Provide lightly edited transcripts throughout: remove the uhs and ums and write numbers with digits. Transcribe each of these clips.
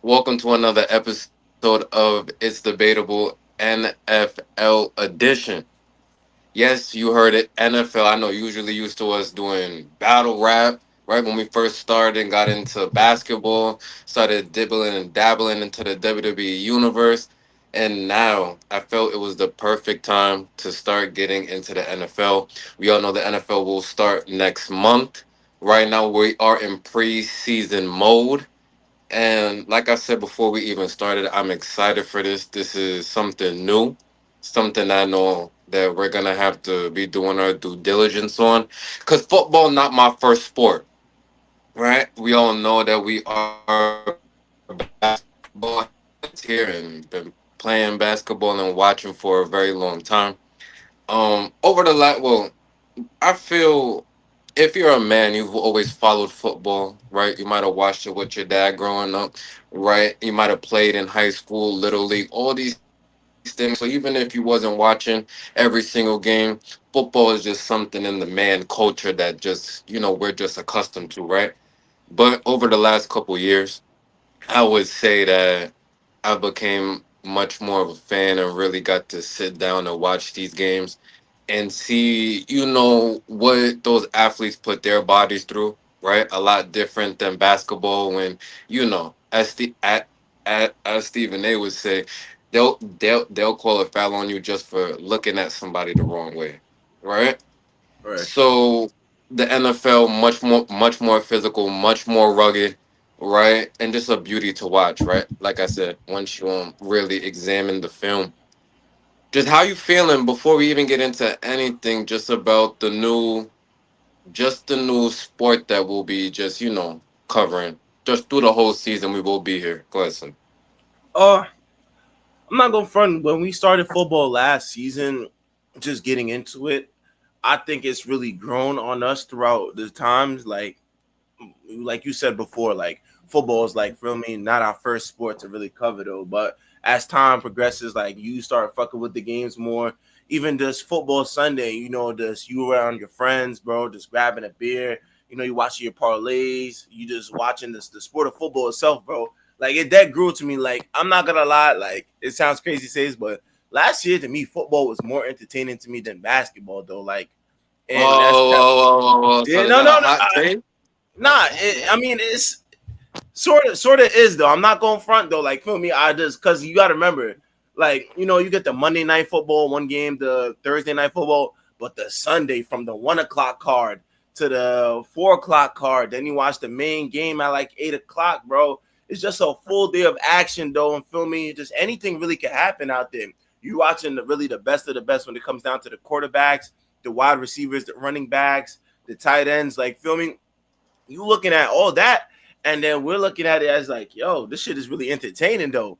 Welcome to another episode of It's Debatable NFL Edition. Yes, you heard it, NFL. I know usually used to us doing battle rap, right? When we first started and got into basketball, started dibbling and dabbling into the WWE universe. And now I felt it was the perfect time to start getting into the NFL. We all know the NFL will start next month. Right now, we are in preseason mode. And like I said before we even started, I'm excited for this. This is something new, something I know that we're gonna have to be doing our due diligence on. Cause football not my first sport, right? We all know that we are basketball heads here and been playing basketball and watching for a very long time. Over the I feel if you're a man, you've always followed football, right? You might have watched it with your dad growing up, right? You might have played in high school, little league, all these things. So even if you wasn't watching every single game, football is just something in the man culture that just we're just accustomed to, right? But over the last couple years, I would say that I became much more of a fan and really got to sit down and watch these games and see, what those athletes put their bodies through, right? A lot different than basketball when, as Stephen A would say, they'll call a foul on you just for looking at somebody the wrong way, right? Right. So the NFL much more physical, much more rugged, right? And just a beauty to watch, right? Like I said, once you really examine the film, just how you feeling before we even get into anything, just the new sport that we'll be just covering just through the whole season. We will be here. Go ahead, son. Uh, I'm not going to front. When we started football last season, just getting into it, I think it's really grown on us throughout the times. Like you said before, like football is like, feel me, not our first sport to really cover though. But as time progresses, like you start fucking with the games more. Even this football Sunday, just you around your friends, bro, just grabbing a beer. You watching your parlays. You just watching the sport of football itself, bro. Like that grew to me. Like I'm not gonna lie, like it sounds crazy to say this, but last year to me, football was more entertaining to me than basketball, though. Like, and that's Whoa, whoa, whoa, whoa, whoa! yeah, So is no, that a no, no. hot take? Nah, I mean it's sort of is though. I'm not going front though. Like feel me, I just because you got to remember, like you get the Monday night football one game, the Thursday night football, but the Sunday from the 1 o'clock card to the 4 o'clock card, then you watch the main game at like 8 o'clock, bro. It's just a full day of action though, and feel me, just anything really could happen out there. You watching really the best of the best when it comes down to the quarterbacks, the wide receivers, the running backs, the tight ends. Like feel me, you looking at all that, and then we're looking at it as like, yo, this shit is really entertaining though.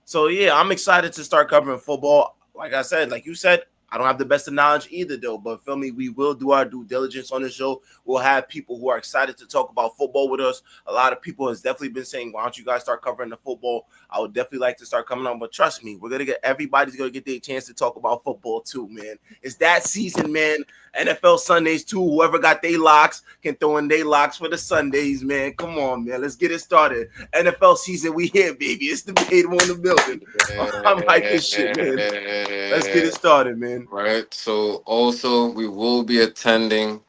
So yeah, I'm excited to start covering football. Like I said, like you said, I don't have the best of knowledge either though, but feel me, we will do our due diligence on the show. We'll have people who are excited to talk about football with us. A lot of people has definitely been saying, why don't you guys start covering the football? I would definitely like to start coming on, but trust me, we're gonna get everybody's gonna get their chance to talk about football too, man. It's that season, man. NFL Sundays too. Whoever got their locks can throw in their locks for the Sundays, man. Come on, man. Let's get it started. NFL season, we here, baby. It's debatable in the building. I'm hyping shit, man. Let's get it started, man. Right. So also we will be attending,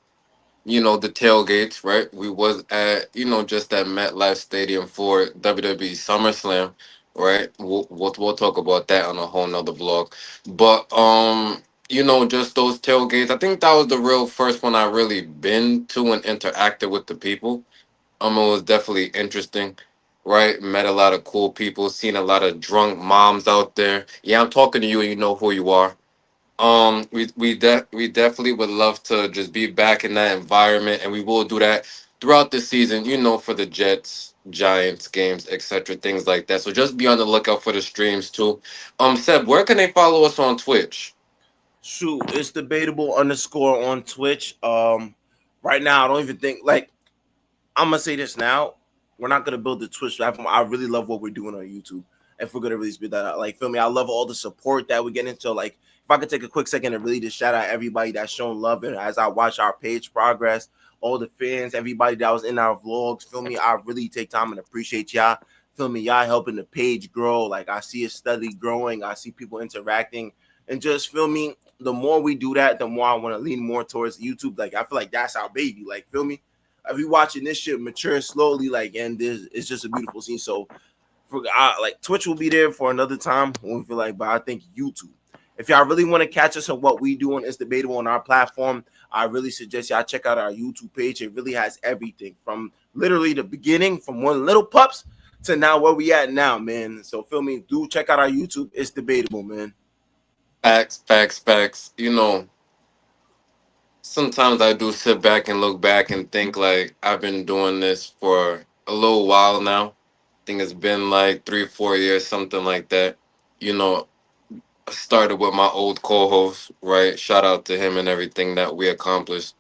the tailgates, right? We was at, just at MetLife Stadium for WWE SummerSlam, right? We'll talk about that on a whole nother vlog. But just those tailgates. I think that was the real first one I really been to and interacted with the people. It was definitely interesting, right? Met a lot of cool people, seen a lot of drunk moms out there. Yeah, I'm talking to you and you know who you are. We definitely would love to just be back in that environment, and we will do that throughout the season. For the Jets, Giants games, etc., things like that. So just be on the lookout for the streams too. Seb, where can they follow us on Twitch? Shoot, it's debatable underscore on Twitch. Right now, I don't even think like I'm gonna say this now. We're not gonna build the Twitch platform. I really love what we're doing on YouTube. If we're gonna really speed that out, like feel me, I love all the support that we get into. Like, if I could take a quick second and really just shout out everybody that's shown love, and as I watch our page progress, all the fans, everybody that was in our vlogs, feel me, I really take time and appreciate y'all. feel me, y'all helping the page grow. Like I see it steadily growing. I see people interacting, and just feel me. The more we do that, the more I want to lean more towards YouTube. Like I feel like that's our baby. Like feel me. If we watching this shit mature slowly, like, and this it's just a beautiful scene. So like Twitch will be there for another time when we feel like, but I think YouTube. If y'all really want to catch us on what we do on It's Debatable on our platform, I really suggest y'all check out our YouTube page. It really has everything from literally the beginning, from one little pups to now where we at now, man. So feel me, do check out our YouTube. It's Debatable, man. Facts, facts, facts. Sometimes I do sit back and look back and think like I've been doing this for a little while now. I think it's been like 3, 4 years, something like that. You know, I started with my old co-host, right? Shout out to him and everything that we accomplished.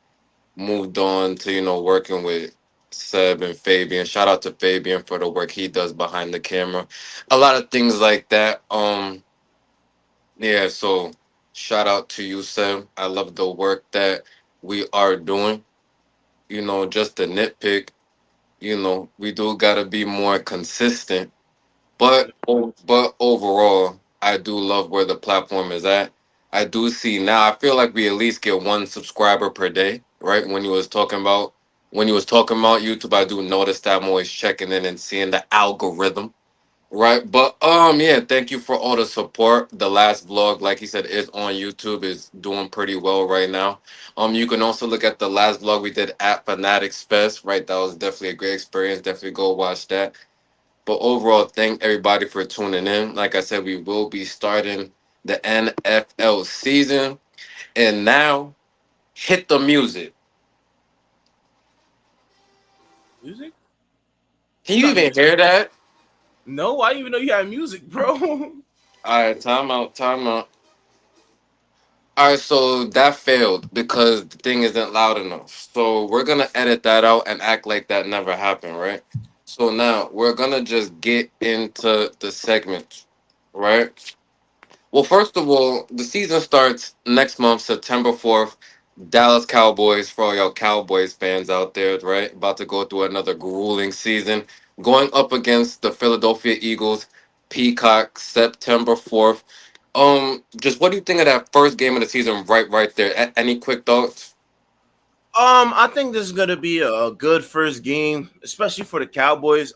Moved on to, working with Seb and Fabian. Shout out to Fabian for the work he does behind the camera. A lot of things like that. Yeah, so shout out to you, Seb. I love the work that we are doing. Just to nitpick, we do gotta be more consistent. But overall, I do love where the platform is at. I do see now. I feel like we at least get one subscriber per day, right? When you was talking about YouTube, I do notice that I'm always checking in and seeing the algorithm, right? But yeah, thank you for all the support. The last vlog, like he said, is on YouTube, is doing pretty well right now. You can also look at the last vlog we did at Fanatics Fest, right? That was definitely a great experience. Definitely go watch that. But overall, thank everybody for tuning in. Like I said, we will be starting the NFL season. And now, hit the music. Music? Can It's you not even music. hear that? No, I didn't even know you had music, bro. All right, time out, time out. All right, so that failed because the thing isn't loud enough. So we're going to edit that out and act like that never happened, right? So now we're going to just get into the segment, right? Well, first of all, the season starts next month, September 4th. Dallas Cowboys, for all y'all Cowboys fans out there, right? About to go through another grueling season. Going up against the Philadelphia Eagles, Peacock, September 4th. Just what do you think of that first game of the season right there? Any quick thoughts? I think this is gonna be a good first game, especially for the Cowboys.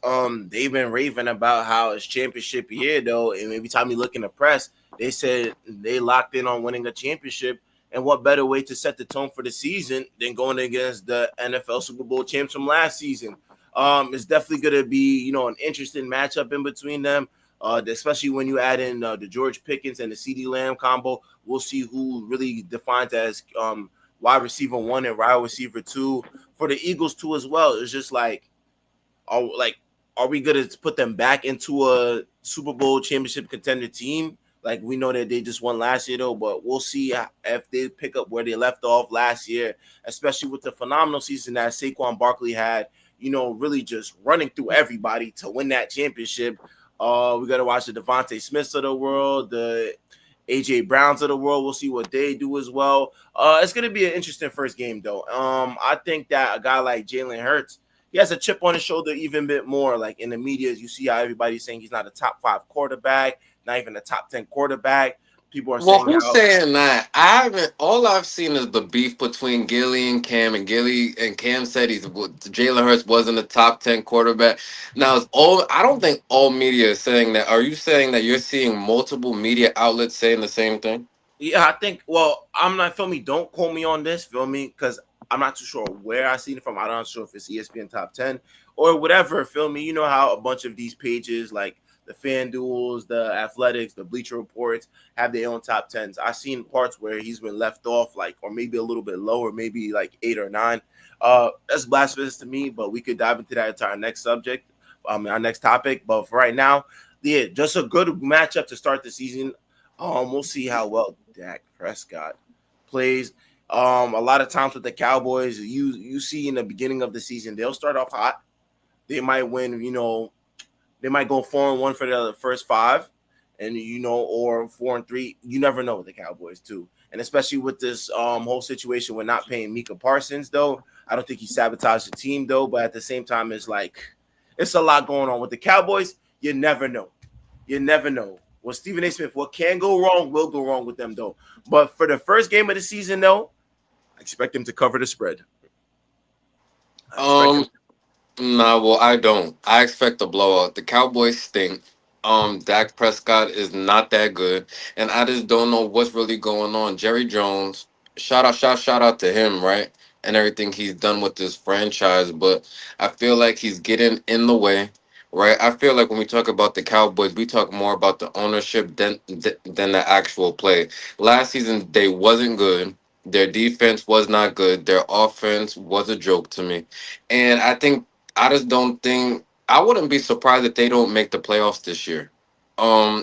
They've been raving about how it's championship year though, and every time you look in the press, they said they locked in on winning a championship. And what better way to set the tone for the season than going against the NFL Super Bowl champs from last season? It's definitely gonna be an interesting matchup in between them. Especially when you add in the George Pickens and the CD Lamb combo, we'll see who really defines as wide receiver one and wide receiver two for the Eagles too as well. It's just like are we gonna put them back into a Super Bowl championship contender team? Like we know that they just won last year though, but we'll see if they pick up where they left off last year, especially with the phenomenal season that Saquon Barkley had. Really just running through everybody to win that championship. We got to watch the Devontae Smiths of the world, the AJ Browns of the world. We'll see what they do as well. It's gonna be an interesting first game though. I think that a guy like Jalen Hurts, he has a chip on his shoulder even bit more. Like in the media, you see how everybody's saying he's not a top 5 quarterback, not even a top 10 quarterback. People are Well, saying who's how saying that? I haven't. All I've seen is the beef between Gilly and Cam, and Gilly and Cam said Jalen Hurts wasn't a top 10 quarterback. Now, it's all. I don't think all media is saying that. Are you saying that you're seeing multiple media outlets saying the same thing? yeah, I think. Well, I'm not feel me. Don't quote me on this, feel me, because I'm not too sure where I seen it from. I'm not sure if it's ESPN top 10 or whatever. Feel me. You know how a bunch of these pages like the FanDuels, the Athletics, the Bleacher Reports have their own top tens. I've seen parts where he's been left off, like or maybe a little bit lower, maybe like 8 or 9. That's blasphemous to me, but we could dive into that into our next subject, our next topic. But for right now, yeah, just a good matchup to start the season. We'll see how well Dak Prescott plays. A lot of times with the Cowboys, you see in the beginning of the season, they'll start off hot. They might win, they might go 4-1 for the first 5, and or 4-3. You never know with the Cowboys too, and especially with this whole situation with not paying Mika Parsons. Though I don't think he sabotaged the team though, but at the same time, it's like it's a lot going on with the Cowboys. You never know. You never know. Well, Stephen A. Smith, what can go wrong will go wrong with them though. But for the first game of the season, though, I expect them to cover the spread. I expect them. Um, Nah, well, I don't. I expect a blowout. The Cowboys stink. Dak Prescott is not that good, and I just don't know what's really going on. Jerry Jones, shout out to him, right? And everything he's done with this franchise, but I feel like he's getting in the way, right? I feel like when we talk about the Cowboys, we talk more about the ownership than the actual play. Last season, they wasn't good. Their defense was not good. Their offense was a joke to me. And I just don't think I wouldn't be surprised if they don't make the playoffs this year.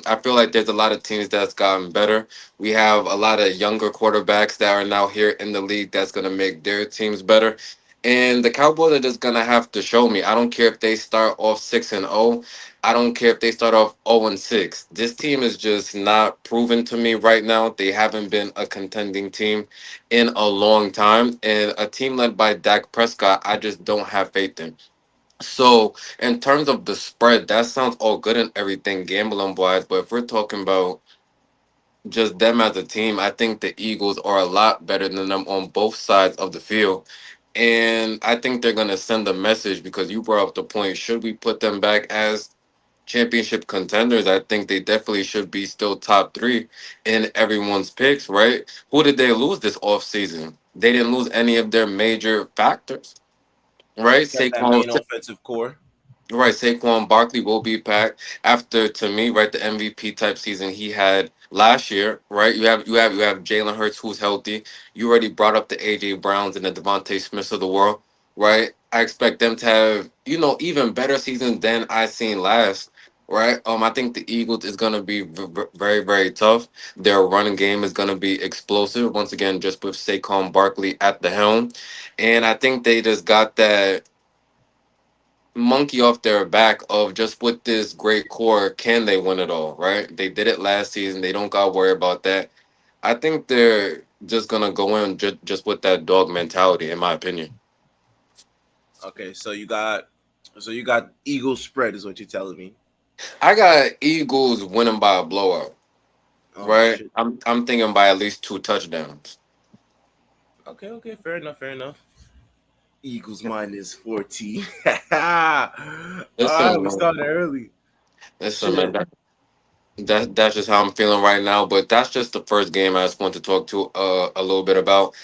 I feel like there's a lot of teams that's gotten better. We have a lot of younger quarterbacks that are now here in the league that's gonna make their teams better. And the Cowboys are just gonna have to show me. I don't care if they start off 6-0. I don't care if they start off 0-6. This team is just not proven to me right now. They haven't been a contending team in a long time. And a team led by Dak Prescott, I just don't have faith in. So, in terms of the spread, that sounds all good and everything, gambling wise. But if we're talking about just them as a team, I think the Eagles are a lot better than them on both sides of the field. And I think they're going to send a message because you brought up the point. Should we put them back as championship contenders? I think they definitely should be still top three in everyone's picks, right? Who did they lose this offseason? They didn't lose any of their major factors, right? They kept that main offensive core. Right, Saquon Barkley will be back after, to me, right, the MVP type season he had last year. Right, you have Jalen Hurts who's healthy. You already brought up the AJ Browns and the Devontae Smiths of the world. Right, I expect them to have even better seasons than I seen last. Right, I think the Eagles is gonna be very very tough. Their running game is gonna be explosive once again, just with Saquon Barkley at the helm, and I think they just got that monkey off their back of just with this great core, can they win it all, right? They did it last season. They don't got to worry about that. I think they're just going to go in just with that dog mentality, in my opinion. Okay, so you got Eagles spread is what you're telling me. I got Eagles winning by a blowout, Oh right? shit. I'm thinking by at least two touchdowns. Okay, fair enough, fair enough. Eagles minus 14. All right, Listen, we man. started early. Listen, man. Shit. That's just how I'm feeling right now. But that's just the first game I just want to talk to a little bit about.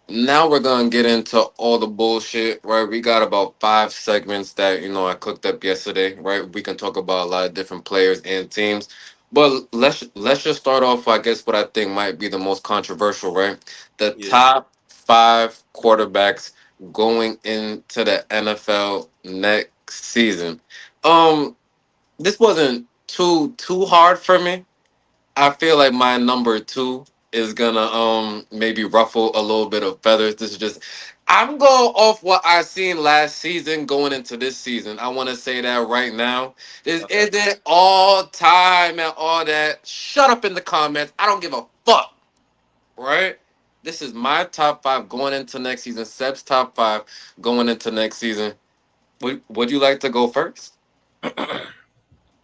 Now we're gonna get into all the bullshit, right? We got about five segments that I cooked up yesterday, right? We can talk about a lot of different players and teams, but let's just start off. I guess what I think might be the most controversial, right? The Yeah. top five quarterbacks going into the NFL next season. Um, this wasn't too hard for me. I feel like my number two is gonna maybe ruffle a little bit of feathers. This is just I'm going off what I seen last season going into this season. I want to say that right now. This Okay. isn't all time and all that. Shut up in the comments. I don't give a fuck. Right? This is my top five going into next season. Seb's top five going into next season. Would you like to go first?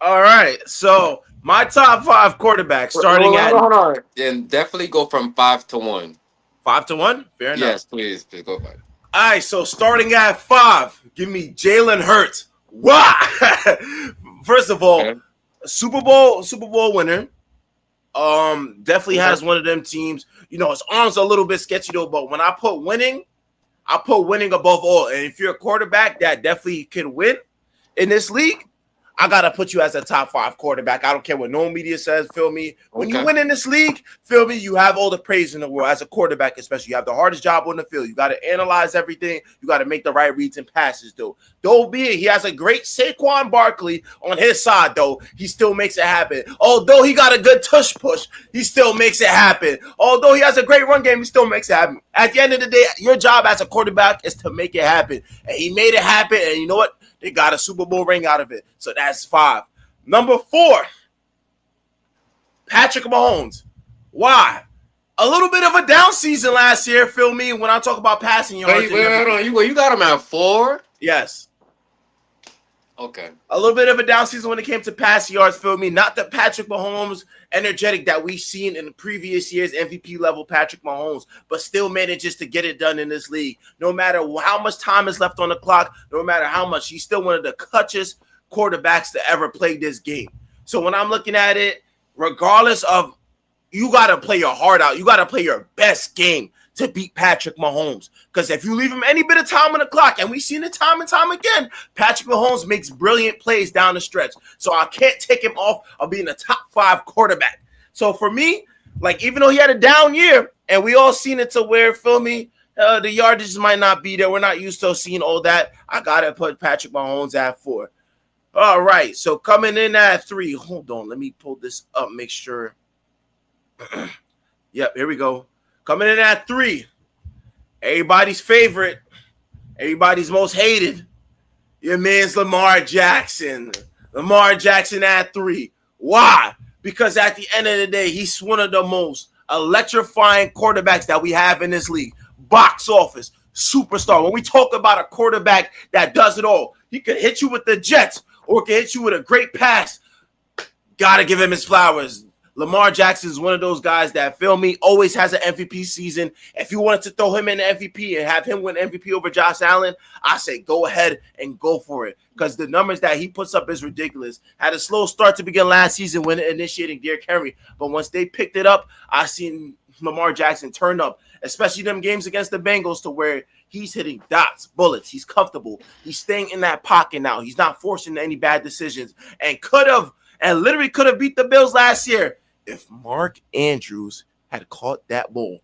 All right. So my top five quarterbacks starting at Hold on. And definitely go from 5 to 1. 5-1. Fair enough. Yes, please go back. All right. So starting at five, give me Jalen Hurts. Wow. First of all, Okay. Super Bowl winner. Definitely Okay. has one of them teams. His arms are a little bit sketchy though, but when I put winning above all. And if you're a quarterback that definitely can win in this league, I gotta put you as a top five quarterback. I don't care what no media says. Feel me? When you Okay. win in this league, feel me? You have all the praise in the world as a quarterback, especially. You have the hardest job on the field. You got to analyze everything. You got to make the right reads and passes, though. Though be it, he has a great Saquon Barkley on his side, though. He still makes it happen. Although he got a good tush push, he still makes it happen. Although he has a great run game, he still makes it happen. At the end of the day, your job as a quarterback is to make it happen. And he made it happen. And you know what? They got a Super Bowl ring out of it. So that's five. Number four, Patrick Mahomes. Why? A little bit of a down season last year, feel me, when I talk about passing yards Wait, and hold everything. on. You got him at 4. Yes. Okay. A little bit of a down season when it came to pass yards, feel me? Not the Patrick Mahomes energetic that we've seen in the previous years, MVP level Patrick Mahomes, but still manages to get it done in this league. No matter how much time is left on the clock, no matter how much, he's still one of the clutchest quarterbacks to ever play this game. So when I'm looking at it, regardless of, you got to play your heart out. You got to play your best game to beat Patrick Mahomes. Because if you leave him any bit of time on the clock, and we've seen it time and time again, Patrick Mahomes makes brilliant plays down the stretch. So I can't take him off of being a top 5 quarterback. So for me, like, even though he had a down year, and we all seen it to where, feel me, the yardage might not be there. We're not used to seeing all that. I got to put Patrick Mahomes at 4. All right, so coming in at 3. Hold on, let me pull this up, make sure. Yep, here we go. Coming in at 3. Everybody's favorite. Everybody's most hated. Your man's Lamar Jackson. Lamar Jackson at 3. Why? Because at the end of the day, he's one of the most electrifying quarterbacks that we have in this league. Box office, superstar. When we talk about a quarterback that does it all, he could hit you with the Jets or can hit you with a great pass. Gotta give him his flowers. Lamar Jackson is one of those guys that, feel me, always has an MVP season. If you wanted to throw him in the MVP and have him win MVP over Josh Allen, I say go ahead and go for it, because the numbers that he puts up is ridiculous. Had a slow start to begin last season when initiating Derrick Henry, but once they picked it up, I seen Lamar Jackson turn up, especially them games against the Bengals, to where he's hitting dots, bullets. He's comfortable. He's staying in that pocket now. He's not forcing any bad decisions, and literally could have beat the Bills last year if Mark Andrews had caught that ball.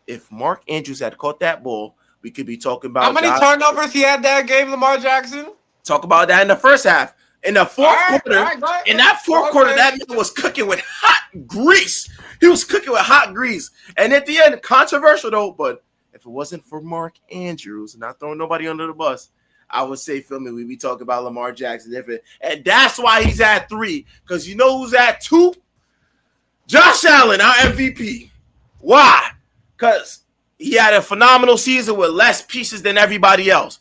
If Mark Andrews had caught that ball, we could be talking How about many turnovers he had that game, Lamar Jackson? talk about that in the first half. In the fourth quarter, go ahead. in that fourth quarter, that man was cooking with hot grease. He was cooking with hot grease. And at the end, controversial though, but if it wasn't for Mark Andrews, not throwing nobody under the bus, I would say, feel me, we'd be talking about Lamar Jackson. And that's why he's at 3. Because you know who's at 2? Josh Allen, our MVP. Why? Because he had a phenomenal season with less pieces than everybody else.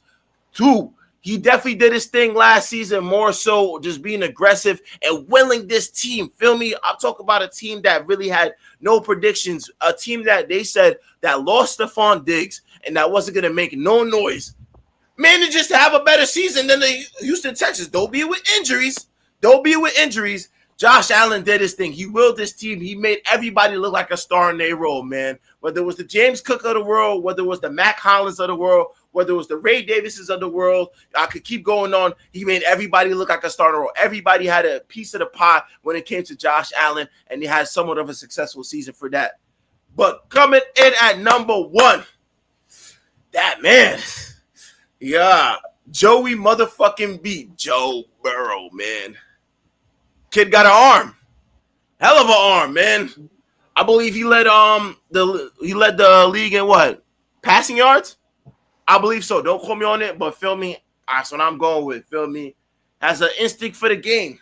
2, he definitely did his thing last season, more so just being aggressive and willing this team. Feel me? I'm talking about a team that really had no predictions, a team that they said that lost Stephon Diggs and that wasn't going to make no noise. Manages to have a better season than the Houston Texans. Don't be with injuries. Josh Allen did his thing. He willed this team. He made everybody look like a star in their role, man. Whether it was the James Cook of the world, whether it was the Mac Hollins of the world, whether it was the Ray Davises of the world, I could keep going on. He made everybody look like a star in the role. Everybody had a piece of the pie when it came to Josh Allen, and he had somewhat of a successful season for that. But coming in at number 1, that man, yeah, Joey motherfucking beat Joe Burrow, man. Kid got an arm. Hell of an arm, man. I believe he led the league in what? Passing yards? I believe so. Don't quote me on it, but feel me, that's what I'm going with. Feel me? Has an instinct for the game.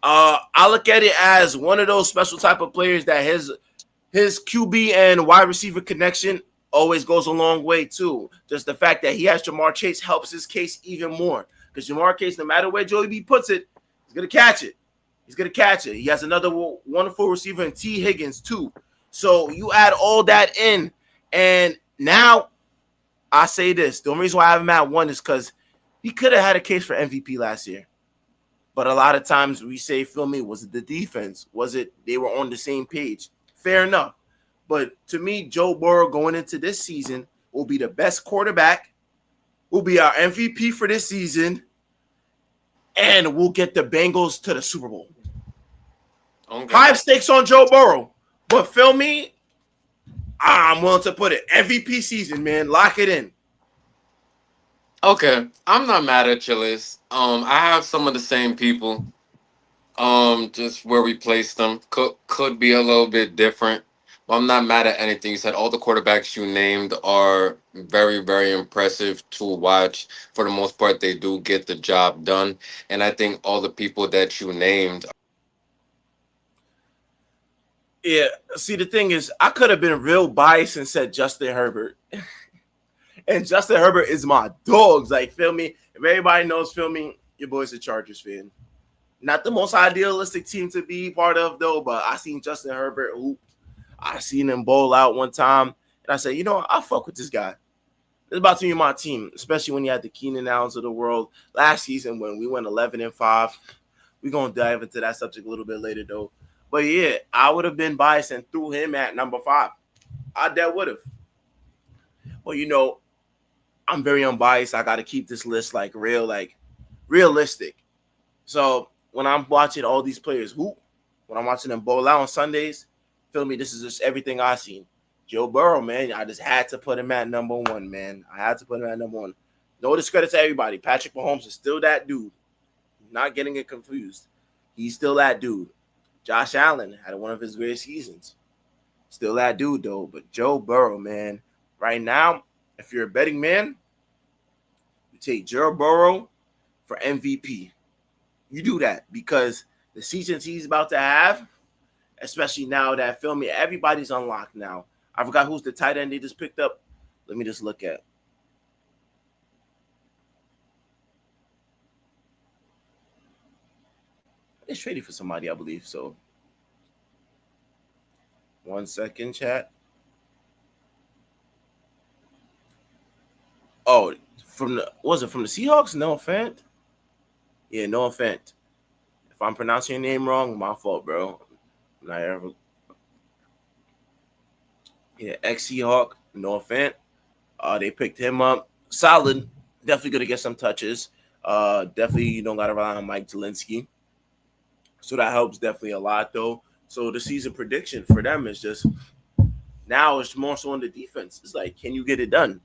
I look at it as one of those special type of players that his QB and wide receiver connection always goes a long way too. Just the fact that he has Jamar Chase helps his case even more. Because Jamar Chase, no matter where Joey B puts it, he's going to catch it. He has another wonderful receiver in T. Higgins, too. So you add all that in, and now I say this. The only reason why I have him at 1 is because he could have had a case for MVP last year. But a lot of times we say, feel me, was it the defense? Was it they were on the same page? Fair enough. But to me, Joe Burrow going into this season will be the best quarterback, will be our MVP for this season, and we'll get the Bengals to the Super Bowl. Okay. High stakes on Joe Burrow. But feel me, I'm willing to put it. MVP season, man. Lock it in. Okay. I'm not mad at your list. I have some of the same people. Just where we placed them. Could be a little bit different. But I'm not mad at anything. You said all the quarterbacks you named are very, very impressive to watch. For the most part, they do get the job done. And I think all the people that you named. Yeah, see, the thing is, I could have been real biased and said Justin Herbert. And Justin Herbert is my dogs. Like, feel me? If everybody knows, feel me, your boy's a Chargers fan. Not the most idealistic team to be part of though, but I seen Justin Herbert hoop. I seen him bowl out one time, and I said, you know what, I'll fuck with this guy. It's about to be my team, especially when you had the Keenan Allens of the world last season when we went 11-5. We're gonna dive into that subject a little bit later though. But yeah, I would have been biased and threw him at number 5. I dead would have. But I'm very unbiased. I got to keep this list like realistic. So when I'm watching all these players hoop, when I'm watching them bowl out on Sundays, feel me, this is just everything I seen. Joe Burrow, man, I just had to put him at number 1, man. I had to put him at number 1. No discredit to everybody. Patrick Mahomes is still that dude. Not getting it confused. He's still that dude. Josh Allen had one of his greatest seasons. Still that dude though. But Joe Burrow, man, right now, if you're a betting man, you take Joe Burrow for MVP. You do that because the seasons he's about to have, especially now that feel me, everybody's unlocked now. I forgot who's the tight end they just picked up. Let me just look at. It's traded for somebody, I believe. So 1 second, chat. Oh, was it from the Seahawks? No offense. Yeah, no offense. If I'm pronouncing your name wrong, my fault, bro. Not ever. Yeah, ex Seahawk. No offense. They picked him up. Solid. Definitely gonna get some touches. Definitely you don't gotta rely on Mike Zielinski. So that helps definitely a lot though. So the season prediction for them is just now it's more so on the defense. It's like, can you get it done?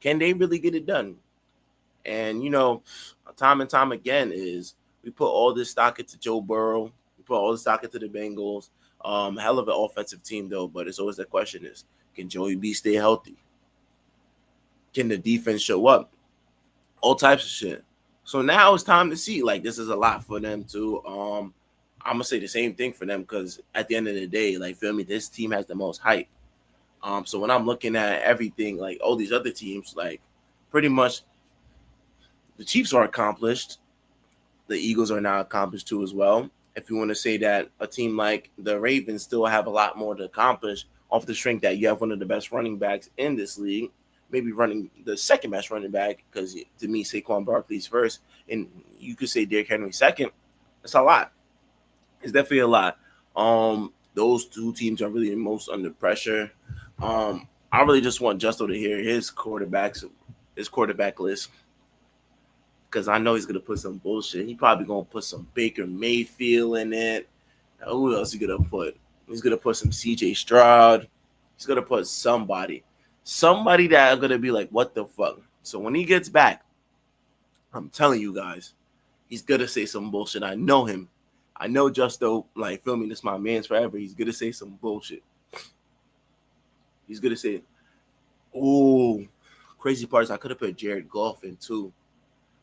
Can they really get it done? And time and time again is we put all this stock into Joe Burrow. We put all the stock into the Bengals. Hell of an offensive team though, but it's always the question is, can Joey B stay healthy? Can the defense show up? All types of shit. So now it's time to see. Like this is a lot for them to. I'm gonna say the same thing for them because at the end of the day, like feel me, this team has the most hype. So when I'm looking at everything, like all these other teams, like pretty much the Chiefs are accomplished. The Eagles are now accomplished too as well. If you want to say that a team like the Ravens still have a lot more to accomplish off the strength that you have one of the best running backs in this league, maybe running the second best running back because to me Saquon Barkley's first, and you could say Derrick Henry second. It's a lot. It's definitely a lot. Those two teams are really most under pressure. I really just want Justo to hear his quarterback list because I know he's gonna put some bullshit. He probably gonna put some Baker Mayfield in it. Who else he gonna put? He's gonna put some CJ Stroud. He's gonna put somebody that are gonna be like, what the fuck? So when he gets back, I'm telling you guys, he's gonna say some bullshit. I know him. I know Justo, like, feel me, this my man's forever. He's gonna say some bullshit. He's gonna say, oh, crazy part is I could have put Jared Goff in too.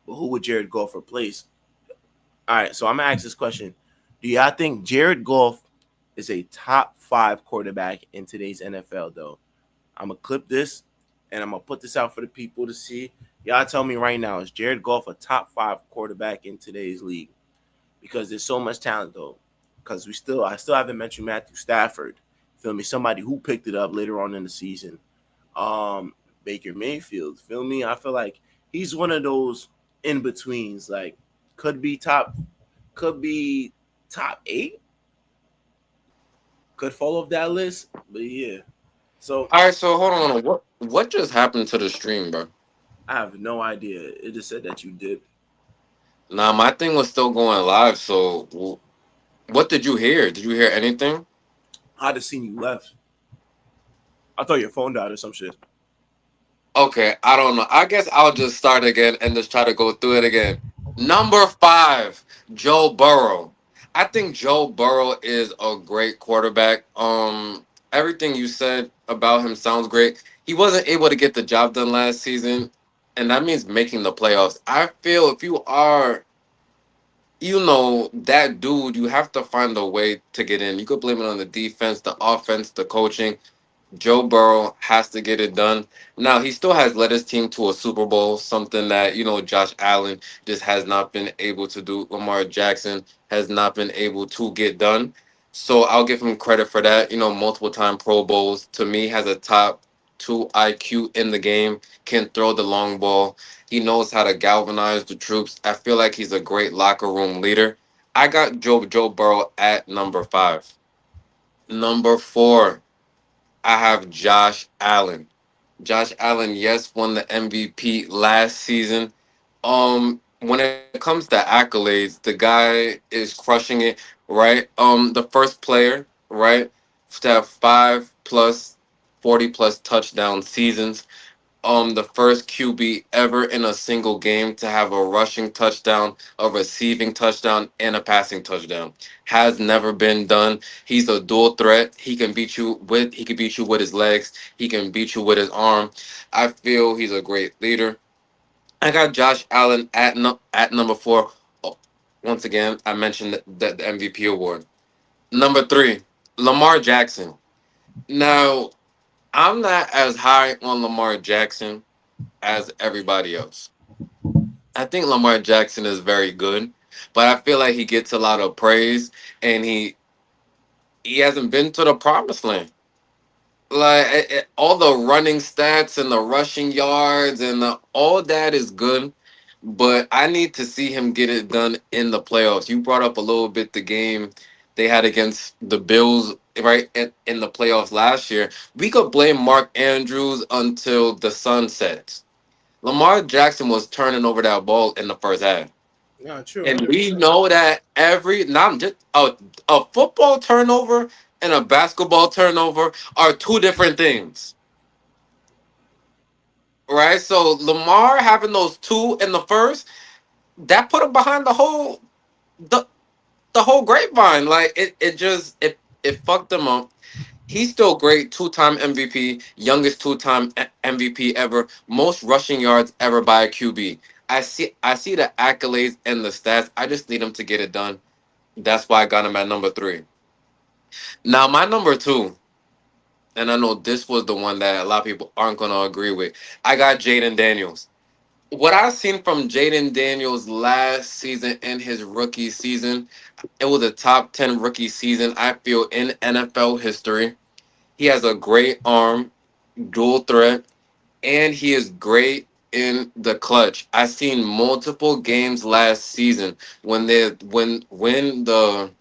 But who would Jared Goff replace? All right, so I'm gonna ask this question: do y'all think Jared Goff is a top 5 quarterback in today's NFL? Though I'm gonna clip this and I'm gonna put this out for the people to see. Y'all tell me right now: is Jared Goff a top 5 quarterback in today's league? Because there's so much talent though. Because I still haven't mentioned Matthew Stafford. Feel me? Somebody who picked it up later on in the season. Um, Baker Mayfield. Feel me? I feel like he's one of those in betweens. Like could be could be top 8. Could fall off that list. But yeah. So All right, so hold on. What just happened to the stream, bro? I have no idea. It just said that you did. Nah, my thing was still going live. So, what did you hear? Did you hear anything? I just seen you left. I thought your phone died or some shit. Okay, I don't know. I guess I'll just start again and just try to go through it again. Number 5, Joe Burrow. I think Joe Burrow is a great quarterback. Everything you said about him sounds great. He wasn't able to get the job done last season, and that means making the playoffs. I feel if you are, that dude, you have to find a way to get in. You could blame it on the defense, the offense, the coaching. Joe Burrow has to get it done. Now he still has led his team to a Super Bowl, something that Josh Allen just has not been able to do. Lamar Jackson has not been able to get done. So I'll give him credit for that. Multiple time Pro Bowls. To me, has a top two IQ in the game. Can throw the long ball. He knows how to galvanize the troops. I feel like he's a great locker room leader. I got Joe Burrow at number 5. Number 4. I have Josh Allen. Josh Allen, yes, won the MVP last season. When it comes to accolades, the guy is crushing it, right? The first player, right, to have 5 plus 40 plus touchdown seasons. The first QB ever in a single game to have a rushing touchdown, a receiving touchdown, and a passing touchdown. Has never been done. He's a dual threat. He can beat you with his legs. He can beat you with his arm. I feel he's a great leader. I got Josh Allen at number 4. Oh, once again, I mentioned the MVP award. Number 3, Lamar Jackson. Now, I'm not as high on Lamar Jackson as everybody else. I think Lamar Jackson is very good, but I feel like he gets a lot of praise, and he hasn't been to the promised land. Like all the running stats and the rushing yards and all that is good, but I need to see him get it done in the playoffs. You brought up a little bit the game they had against the Bills, right, in the playoffs last year. We could blame Mark Andrews until the sun sets. Lamar Jackson was turning over that ball in the first half. Yeah, true, And hundred we percent. know that every not just a football turnover and a basketball turnover are two different things. Right? So Lamar having those two in the first, that put him behind the the whole grapevine. Like it fucked him up. He's still great, two-time MVP, youngest two-time MVP ever, most rushing yards ever by a QB. I see the accolades and the stats. I just need him to get it done. That's why I got him at number 3. Now my number 2, and I know this was the one that a lot of people aren't gonna agree with. I got Jaden Daniels. What I've seen from Jaden Daniels last season and his rookie season, it was a top 10 rookie season, I feel, in NFL history. He has a great arm, dual threat, and he is great in the clutch. I seen multiple games last season when the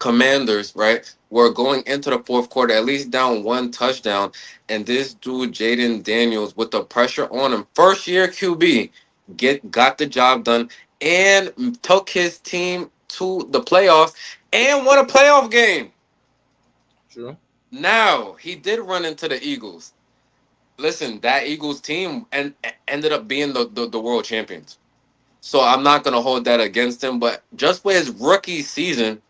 Commanders, right, were going into the fourth quarter, at least down one touchdown, and this dude Jaden Daniels with the pressure on him, first year QB, got the job done and took his team to the playoffs and won a playoff game. True. Now he did run into the Eagles. Listen, that Eagles team ended up being the world champions. So I'm not gonna hold that against him, but just with his rookie season,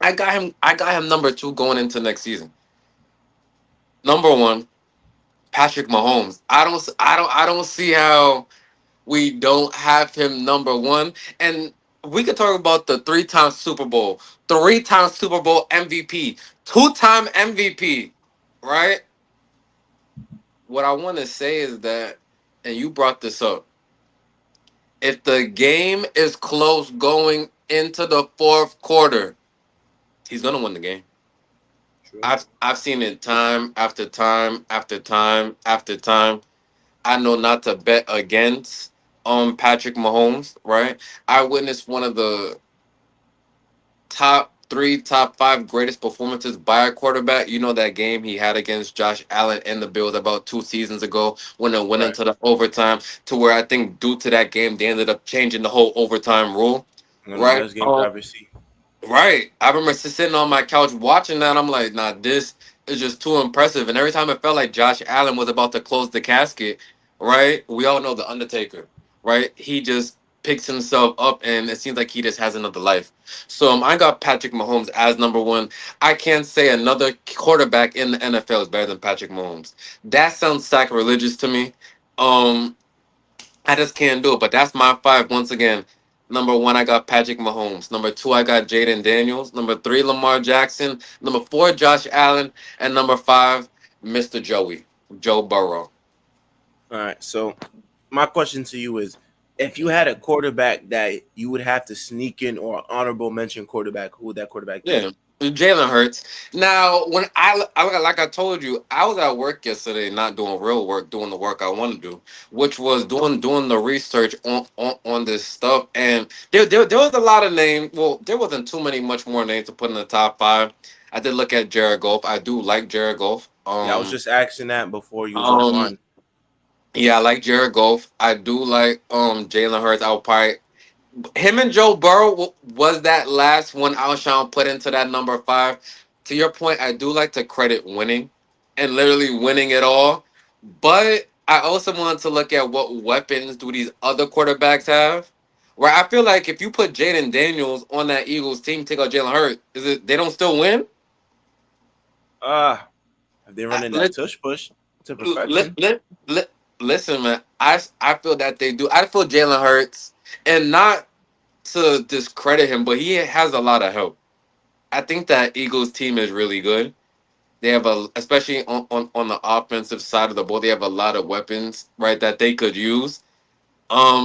I got him number 2 going into next season. Number 1, Patrick Mahomes. I don't see how we don't have him number 1. And we could talk about the 3-time Super Bowl, 3-time Super Bowl MVP, 2-time MVP, right? What I want to say is that, and you brought this up, if the game is close going into the fourth quarter, he's gonna win the game. True. I've seen it time after time after time after time. I know not to bet against Patrick Mahomes, right? I witnessed one of the top 3, top 5 greatest performances by a quarterback. You know that game he had against Josh Allen and the Bills about 2 seasons ago when it went Right. into the overtime, to where I think due to that game they ended up changing the whole overtime rule, One of the right? best games I ever see. Right. I remember sitting on my couch watching that. I'm like, nah, this is just too impressive. And every time it felt like Josh Allen was about to close the casket, right? We all know the Undertaker, right? He just picks himself up, and it seems like he just has another life. So I got Patrick Mahomes as number 1. I can't say another quarterback in the NFL is better than Patrick Mahomes. That sounds sacrilegious to me. Um, I just can't do it. But that's my 5 once again. Number 1, I got Patrick Mahomes. Number 2, I got Jaden Daniels. Number 3, Lamar Jackson. Number 4, Josh Allen. And number 5, Mr. Joe Burrow. All right. So my question to you is, if you had a quarterback that you would have to sneak in or honorable mention quarterback, who would that quarterback be? Yeah, Jalen Hurts. Now, when I like I told you, I was at work yesterday, not doing real work, doing the work I want to do, which was doing the research on this stuff. And there was a lot of names. Well, there wasn't too many, much more names to put in the top five. I did look at Jared Goff. I do like Jared Goff. Yeah, I was just asking that before you was on the Um, line. yeah, I like Jared Goff. I do like Jalen Hurts. I'll probably him and Joe Burrow was that last one Alshon put into that number five. To your point, I do like to credit winning and literally winning it all. But I also wanted to look at what weapons do these other quarterbacks have. Where I feel like if you put Jaden Daniels on that Eagles team, take out Jalen Hurts, is it they don't still win? Uh if they I, running that let, tush push to let, perfection. let, let, listen, man. I feel that they do. I feel Jalen Hurts, and not to discredit him, but he has a lot of help. I think that Eagles team is really good. They have especially on the offensive side of the ball, they have a lot of weapons, right, that they could use.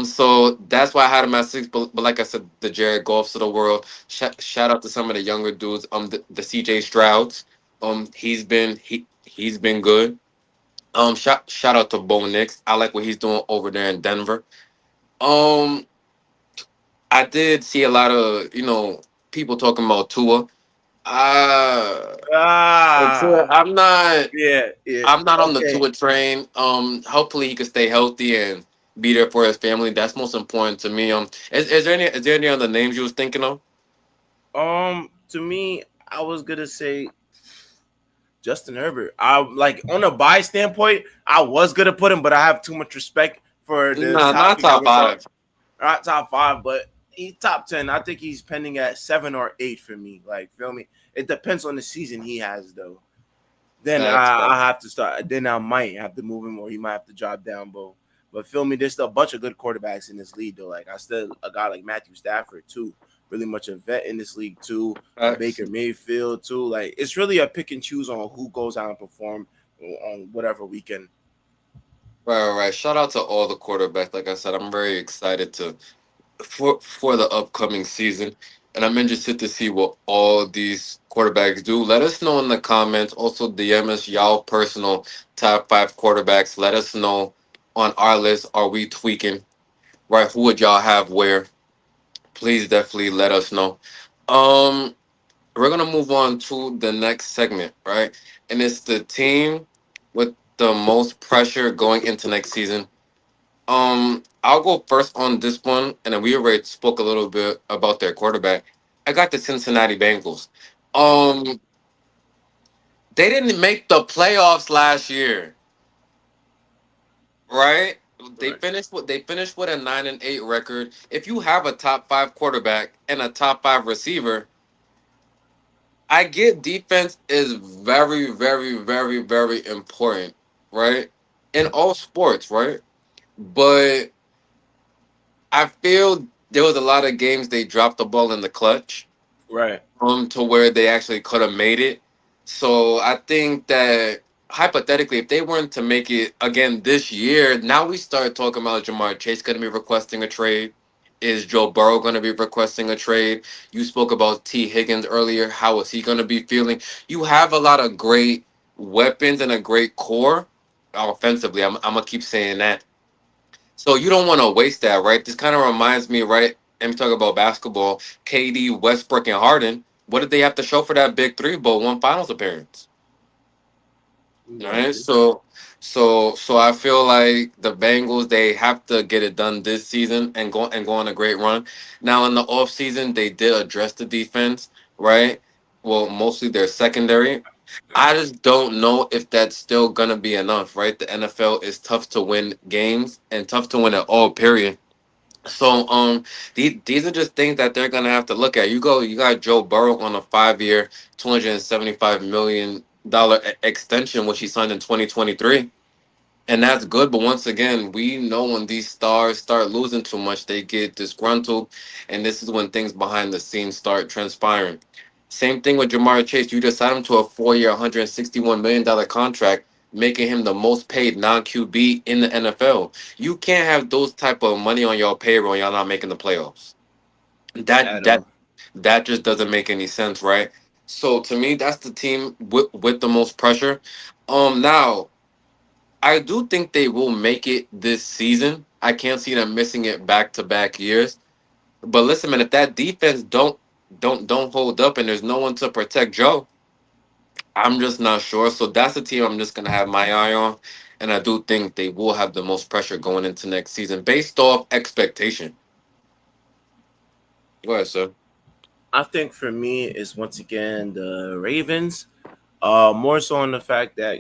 So that's why I had him at six. But like I said, the Jared Goffs of the world. Shout out to some of the younger dudes. The CJ Strouds. He's been good. Shout out to Bo Nix. I like what he's doing over there in Denver. Um, I did see a lot of people talking about Tua. Uh, Ah, I'm not. yeah, yeah. I'm not on the Okay. Tua train. Hopefully he can stay healthy and be there for his family. That's most important to me. Is there any other names you was thinking of? To me, I was gonna say Justin Herbert. I like on a buy standpoint, I was gonna put him, but I have too much respect for the Nah, not topic that top we're talking. five. Not top five, but he's top 10. I think he's pending at 7 or 8 for me. Like, feel me? It depends on the season he has, though. Then Facts, I facts. have to start. Then I might have to move him, or he might have to drop down, But feel me, there's still a bunch of good quarterbacks in this league, though. Like I still a guy like Matthew Stafford too, really much a vet in this league too. A Facts. Baker Mayfield too. Like it's really a pick and choose on who goes out and perform on whatever weekend. Right, right, right. Shout out to all the quarterbacks. Like I said, I'm very excited to for the upcoming season, and I'm interested to see what all these quarterbacks do. Let us know in the comments. Also, DM us y'all personal top five quarterbacks. Let us know on our list. Are we tweaking? Right? Who would y'all have where? Please definitely let us know. Um, we're gonna move on to the next segment, right? And it's the team with the most pressure going into next season. I'll go first on this one, and then we already spoke a little bit about their quarterback. I got the Cincinnati Bengals. Um, they didn't make the playoffs last year, right? Right. They finished with a 9-8 record. If you have a top five quarterback and a top five receiver, I get defense is very, very, very, very important, right? In all sports, right? But I feel there was a lot of games they dropped the ball in the clutch, Right. to where they actually could have made it. So I think that hypothetically, if they weren't to make it again this year, now we start talking about Jamar Chase going to be requesting a trade. Is Joe Burrow going to be requesting a trade? You spoke about T. Higgins earlier. How is he going to be feeling? You have a lot of great weapons and a great core offensively. I'm going to keep saying that. So you don't want to waste that, right? This kind of reminds me, right? And we talk about basketball. KD, Westbrook, and Harden. What did they have to show for that big three, but one finals appearance? Right. Exactly. So I feel like the Bengals they have to get it done this season and go on a great run. Now in the off season they did address the defense, right? Well, mostly their secondary. I just don't know if that's still gonna be enough, right? The NFL is tough to win games and tough to win at all. Period. So these are just things that they're gonna have to look at. You got Joe Burrow on a 5 year, $275 million extension, which he signed in 2023. And that's good, but once again, we know when these stars start losing too much, they get disgruntled, and this is when things behind the scenes start transpiring. Same thing with Jamar Chase. You just signed him to a 4 year, $161 million contract, making him the most paid non QB in the NFL. You can't have those type of money on your payroll and y'all not making the playoffs. That at that all. that just doesn't make any sense, right? So to me, that's the team with the most pressure. Now I do think they will make it this season. I can't see them missing it back to back years. But listen, man, if that defense don't hold up and there's no one to protect Joe, I'm just not sure. So that's the team I'm just gonna have my eye on. And I do think they will have the most pressure going into next season based off expectation. Go ahead, sir. I think for me is once again the Ravens. More so on the fact that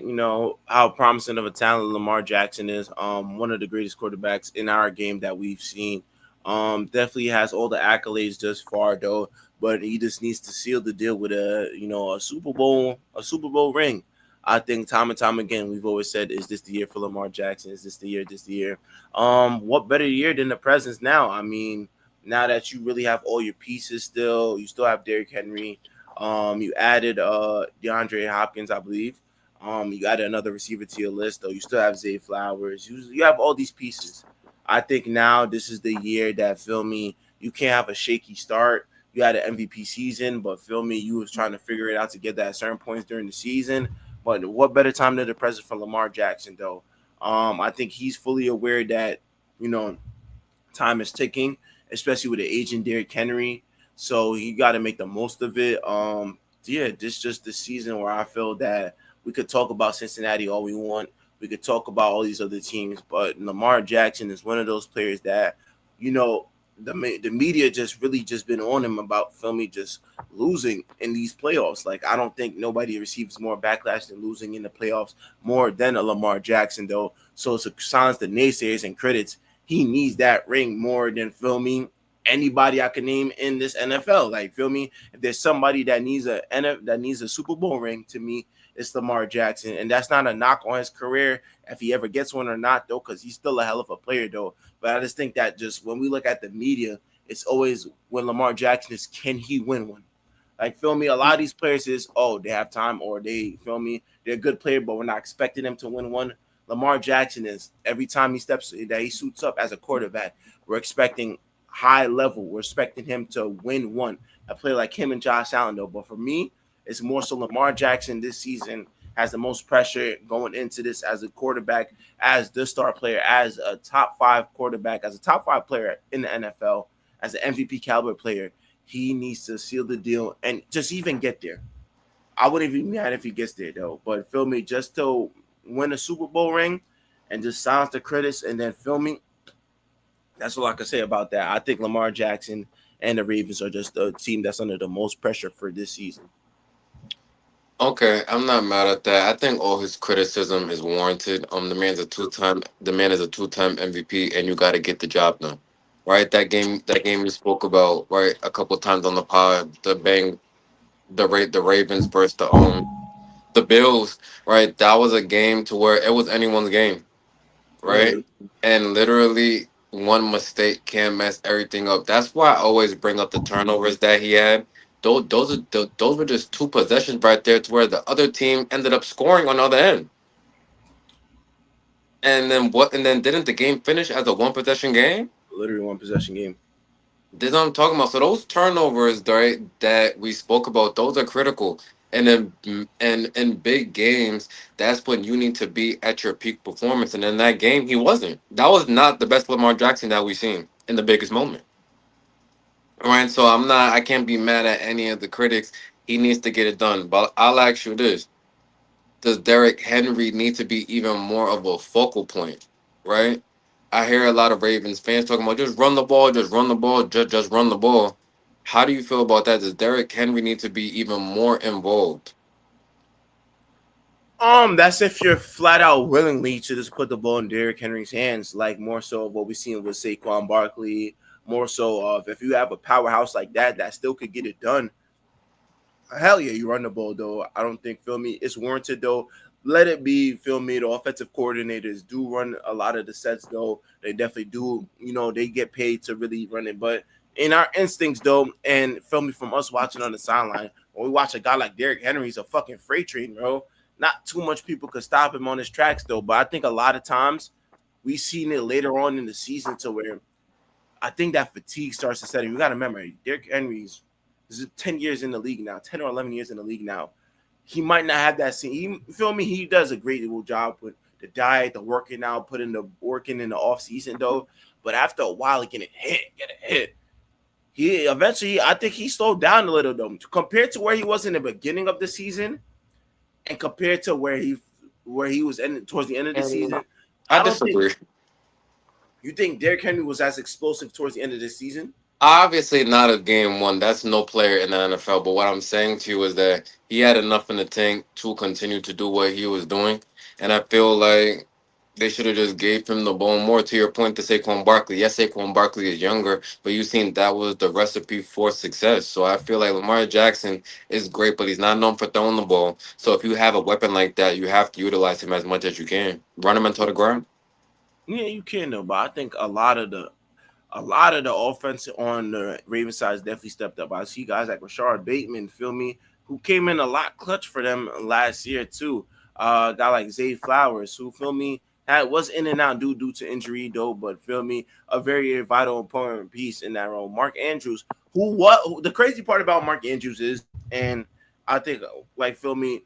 how promising of a talent Lamar Jackson is. One of the greatest quarterbacks in our game that we've seen. Definitely has all the accolades thus far, though. But he just needs to seal the deal with a Super Bowl ring. I think time and time again we've always said, "Is this the year for Lamar Jackson? Is this the year? This the year?" What better year than the presence now? I mean, now that you really have all your pieces, you still have Derrick Henry. You added DeAndre Hopkins, I believe. You added another receiver to your list, though. You still have Zay Flowers. You have all these pieces. I think now this is the year that feel me. You can't have a shaky start. You had an MVP season, but feel me, you was trying to figure it out to get that at certain points during the season. But what better time than the present for Lamar Jackson, though? I think he's fully aware that you know time is ticking, especially with the aging Derrick Henry. So you got to make the most of it. Yeah, this just the season where I feel that we could talk about Cincinnati all we want. We could talk about all these other teams, but Lamar Jackson is one of those players that, you know, the media just really just been on him about filming just losing in these playoffs. Like I don't think nobody receives more backlash than losing in the playoffs more than a Lamar Jackson though. So it's a silence the naysayers and critics. He needs that ring more than filming anybody I can name in this NFL. Like, feel me? If there's somebody that needs that needs a Super Bowl ring, to me, it's Lamar Jackson, and that's not a knock on his career if he ever gets one or not, though, because he's still a hell of a player, though. But I just think that just when we look at the media, it's always when Lamar Jackson is, can he win one? Like, feel me? A lot of these players is, oh, they have time or they, feel me? They're a good player, but we're not expecting them to win one. Lamar Jackson is, every time he steps, that he suits up as a quarterback, we're expecting high level. We're expecting him to win one. A player like him and Josh Allen, though. But for me, it's more so Lamar Jackson this season has the most pressure going into this as a quarterback, as the star player, as a top five quarterback, as a top five player in the NFL, as an MVP caliber player. He needs to seal the deal and just even get there. I wouldn't even be mad if he gets there though. But feel me, just to win a Super Bowl ring and just silence the critics and then feel me, that's all I can say about that. I think Lamar Jackson and the Ravens are just a team that's under the most pressure for this season. Okay, I'm not mad at that. I think all his criticism is warranted. The man is a two-time MVP, and you got to get the job done, right? That game we spoke about, right, a couple times on the pod, the Ravens versus the Bills, right? That was a game to where it was anyone's game, right? Literally, And literally one mistake can mess everything up. That's why I always bring up the turnovers that he had. Those were just two possessions right there to where the other team ended up scoring on the other end. And then what? And then didn't the game finish as a one possession game? literally one possession game. This is what I'm talking about. So those turnovers, right, that we spoke about, those are critical. And then, and in big games, that's when you need to be at your peak performance. And in that game, he wasn't. That was not the best Lamar Jackson that we've seen in the biggest moment. Right. So I can't be mad at any of the critics. He needs to get it done. But I'll ask you this: does Derrick Henry need to be even more of a focal point? Right. I hear a lot of Ravens fans talking about just run the ball, just run the ball, just run the ball. How do you feel about that? Does Derrick Henry need to be even more involved? That's if you're flat out willingly to just put the ball in Derrick Henry's hands, like more so of what we've seen with Saquon Barkley, more so of if you have a powerhouse like that that still could get it done. Hell yeah, you run the ball though. I don't think feel me it's warranted though. Let it be feel me. The offensive coordinators do run a lot of the sets though. They definitely do. They get paid to really run it. But in our instincts though, and feel me from us watching on the sideline, When we watch a guy like Derrick Henry, he's a fucking freight train, bro. Not too much people could stop him on his tracks though, but I think a lot of times we seen it later on in the season to where I think that fatigue starts to set in. You got to remember, Derrick Henry's is 10 years in the league now, 10 or 11 years in the league now. He might not have that same. You feel me? He does a great little job with the diet, the working out, putting the working in the off season though. But after a while, he get a hit. He eventually, I think he slowed down a little though, compared to where he was in the beginning of the season, and compared to where he was towards the end of the And season. I I don't think disagree. you think Derrick Henry was as explosive towards the end of the season. Obviously, not a game one. That's no player in the NFL. But what I'm saying to you is that he had enough in the tank to continue to do what he was doing, and I feel like they should have just gave him the ball more. To your point, to Saquon Barkley. Yes, Saquon Barkley is younger, but you seen that was the recipe for success. So I feel like Lamar Jackson is great, but he's not known for throwing the ball. So if you have a weapon like that, you have to utilize him as much as you can. Run him into the ground. Yeah, you can though, but I think a lot of the offense on the Ravens side has definitely stepped up. I see guys like Rashard Bateman, feel me, who came in a lot clutch for them last year too. A guy like Zay Flowers, who feel me, was in and out due to injury though, but feel me, a very vital important piece in that role. Mark Andrews, the crazy part about Mark Andrews is, and I think like feel me,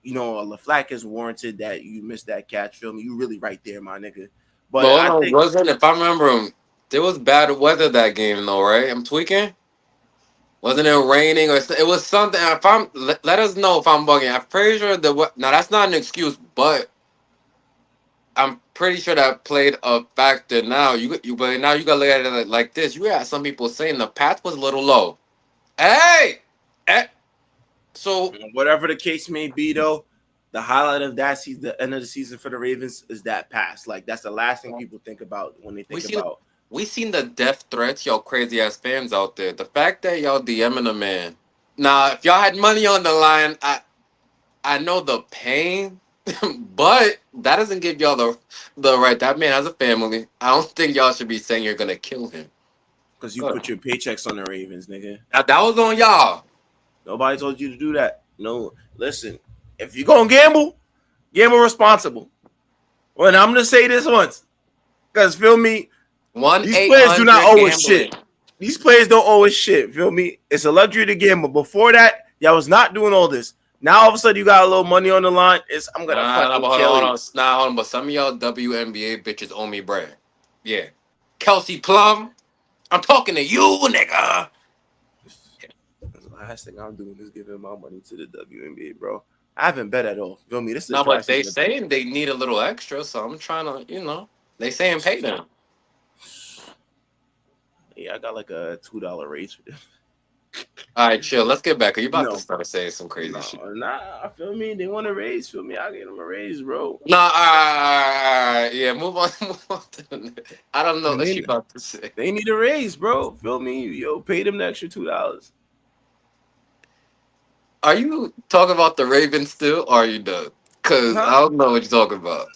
LaFlack is warranted that you missed that catch. Feel me, you really right there, my nigga. But But hold I on, think wasn't if I remember him, there was bad weather that game though, right? I'm tweaking. Wasn't it raining or it was something? If let us know if I'm bugging. I'm pretty sure now that's not an excuse, but I'm pretty sure that played a factor. Now but now you gotta look at it like this. You got some people saying the path was a little low. Hey, eh, so whatever the case may be, though, the highlight of that season, the end of the season for the Ravens, is that pass. Like that's the last thing people think about when they we think seen about. we seen the death threats, y'all crazy ass fans out there. The fact that y'all DMing a man. Now, if y'all had money on the line, I know the pain, but that doesn't give y'all the right. That man has a family. I don't think y'all should be saying you're gonna kill him. Because you Good. put your paychecks on the Ravens, nigga. That was on y'all. Nobody told you to do that. No, listen. If you gonna gamble, gamble responsible. Well, I'm gonna say this once, because feel me, One these eight players do not hundred owe us shit. gambling. These players don't owe us shit. Feel me? It's a luxury to gamble. Before that, y'all was not doing all this. Now all of a sudden you got a little money on the line. I'm gonna Nah, fucking but kill hold you. on. Nah, hold on. But some of y'all WNBA bitches owe me bread. Yeah, Kelsey Plum. I'm talking to you, nigga. The last thing I'm doing is giving my money to the WNBA, bro. I haven't bet at all. Feel me? This is a No, dry but they season. saying they need a little extra, so I'm trying to, they saying pay them. Yeah, I got like a $2 raise for this. All right, chill. Let's get back. Are you about to No, start saying some crazy no, shit? nah. Feel me? They want a raise. Feel me? I get them a raise, bro. Nah, all right, yeah. Move on. Move on I don't know And what she then about to say. they need a raise, bro. Feel me? Yo, pay them the extra $2. Are you talking about the Ravens still, or are you done? Cause Huh? I don't know what you're talking about.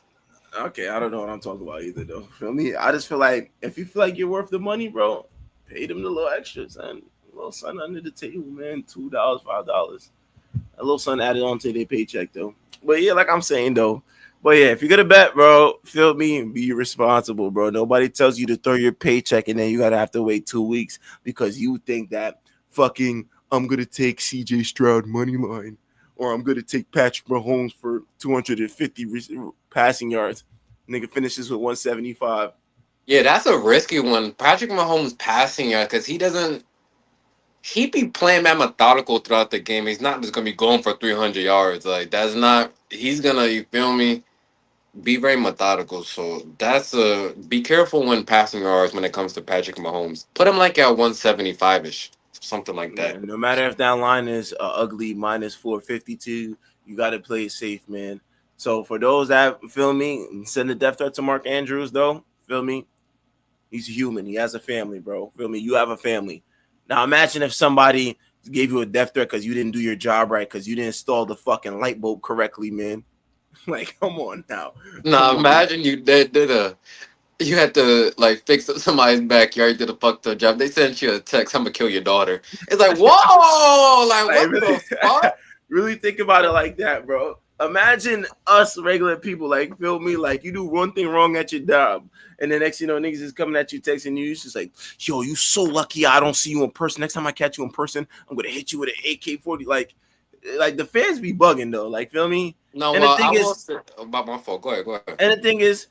Okay, I don't know what I'm talking about either, though. Feel me? I just feel like if you feel like you're worth the money, bro, pay them the little extras, and little son under the table, man. $2, $5. A little something added on to their paycheck though. But yeah, like I'm saying though. But yeah, if you're gonna bet, bro, feel me, be responsible, bro. Nobody tells you to throw your paycheck and then you gotta have to wait 2 weeks because you think that fucking I'm gonna take CJ Stroud money line or I'm gonna take Patrick Mahomes for 250 passing yards. Nigga finishes with 175. Yeah, that's a risky one. Patrick Mahomes passing yard because he be playing that methodical throughout the game. He's not just gonna be going for 300 yards. Like that's not. He's gonna. You feel me? Be very methodical. So that's a be careful when passing yards when it comes to Patrick Mahomes. Put him like at 175 ish, something like Yeah, that. no matter if that line is ugly minus 452, you got to play it safe, man. So for those that feel me, send a death threat to Mark Andrews, though. Feel me? He's human. He has a family, bro. Feel me? You have a family. Now imagine if somebody gave you a death threat because you didn't do your job right, because you didn't install the fucking light bulb correctly, man. Like, come on now. Now Come on now. imagine you did a You had to like fix up somebody's backyard, did a fucked up job. They sent you a text, I'm gonna kill your daughter. It's like, whoa, like Like what really, the fuck? really think about it like that, bro. Imagine us regular people, like feel me, like you do one thing wrong at your job, and the next you know niggas is coming at you texting you. It's just like, yo, you so lucky I don't see you in person. Next time I catch you in person, I'm gonna hit you with an AK-40. Like the fans be bugging though. Like feel me. No, And the well, I thing will is, say about my fault. Go ahead, go ahead. and the thing is,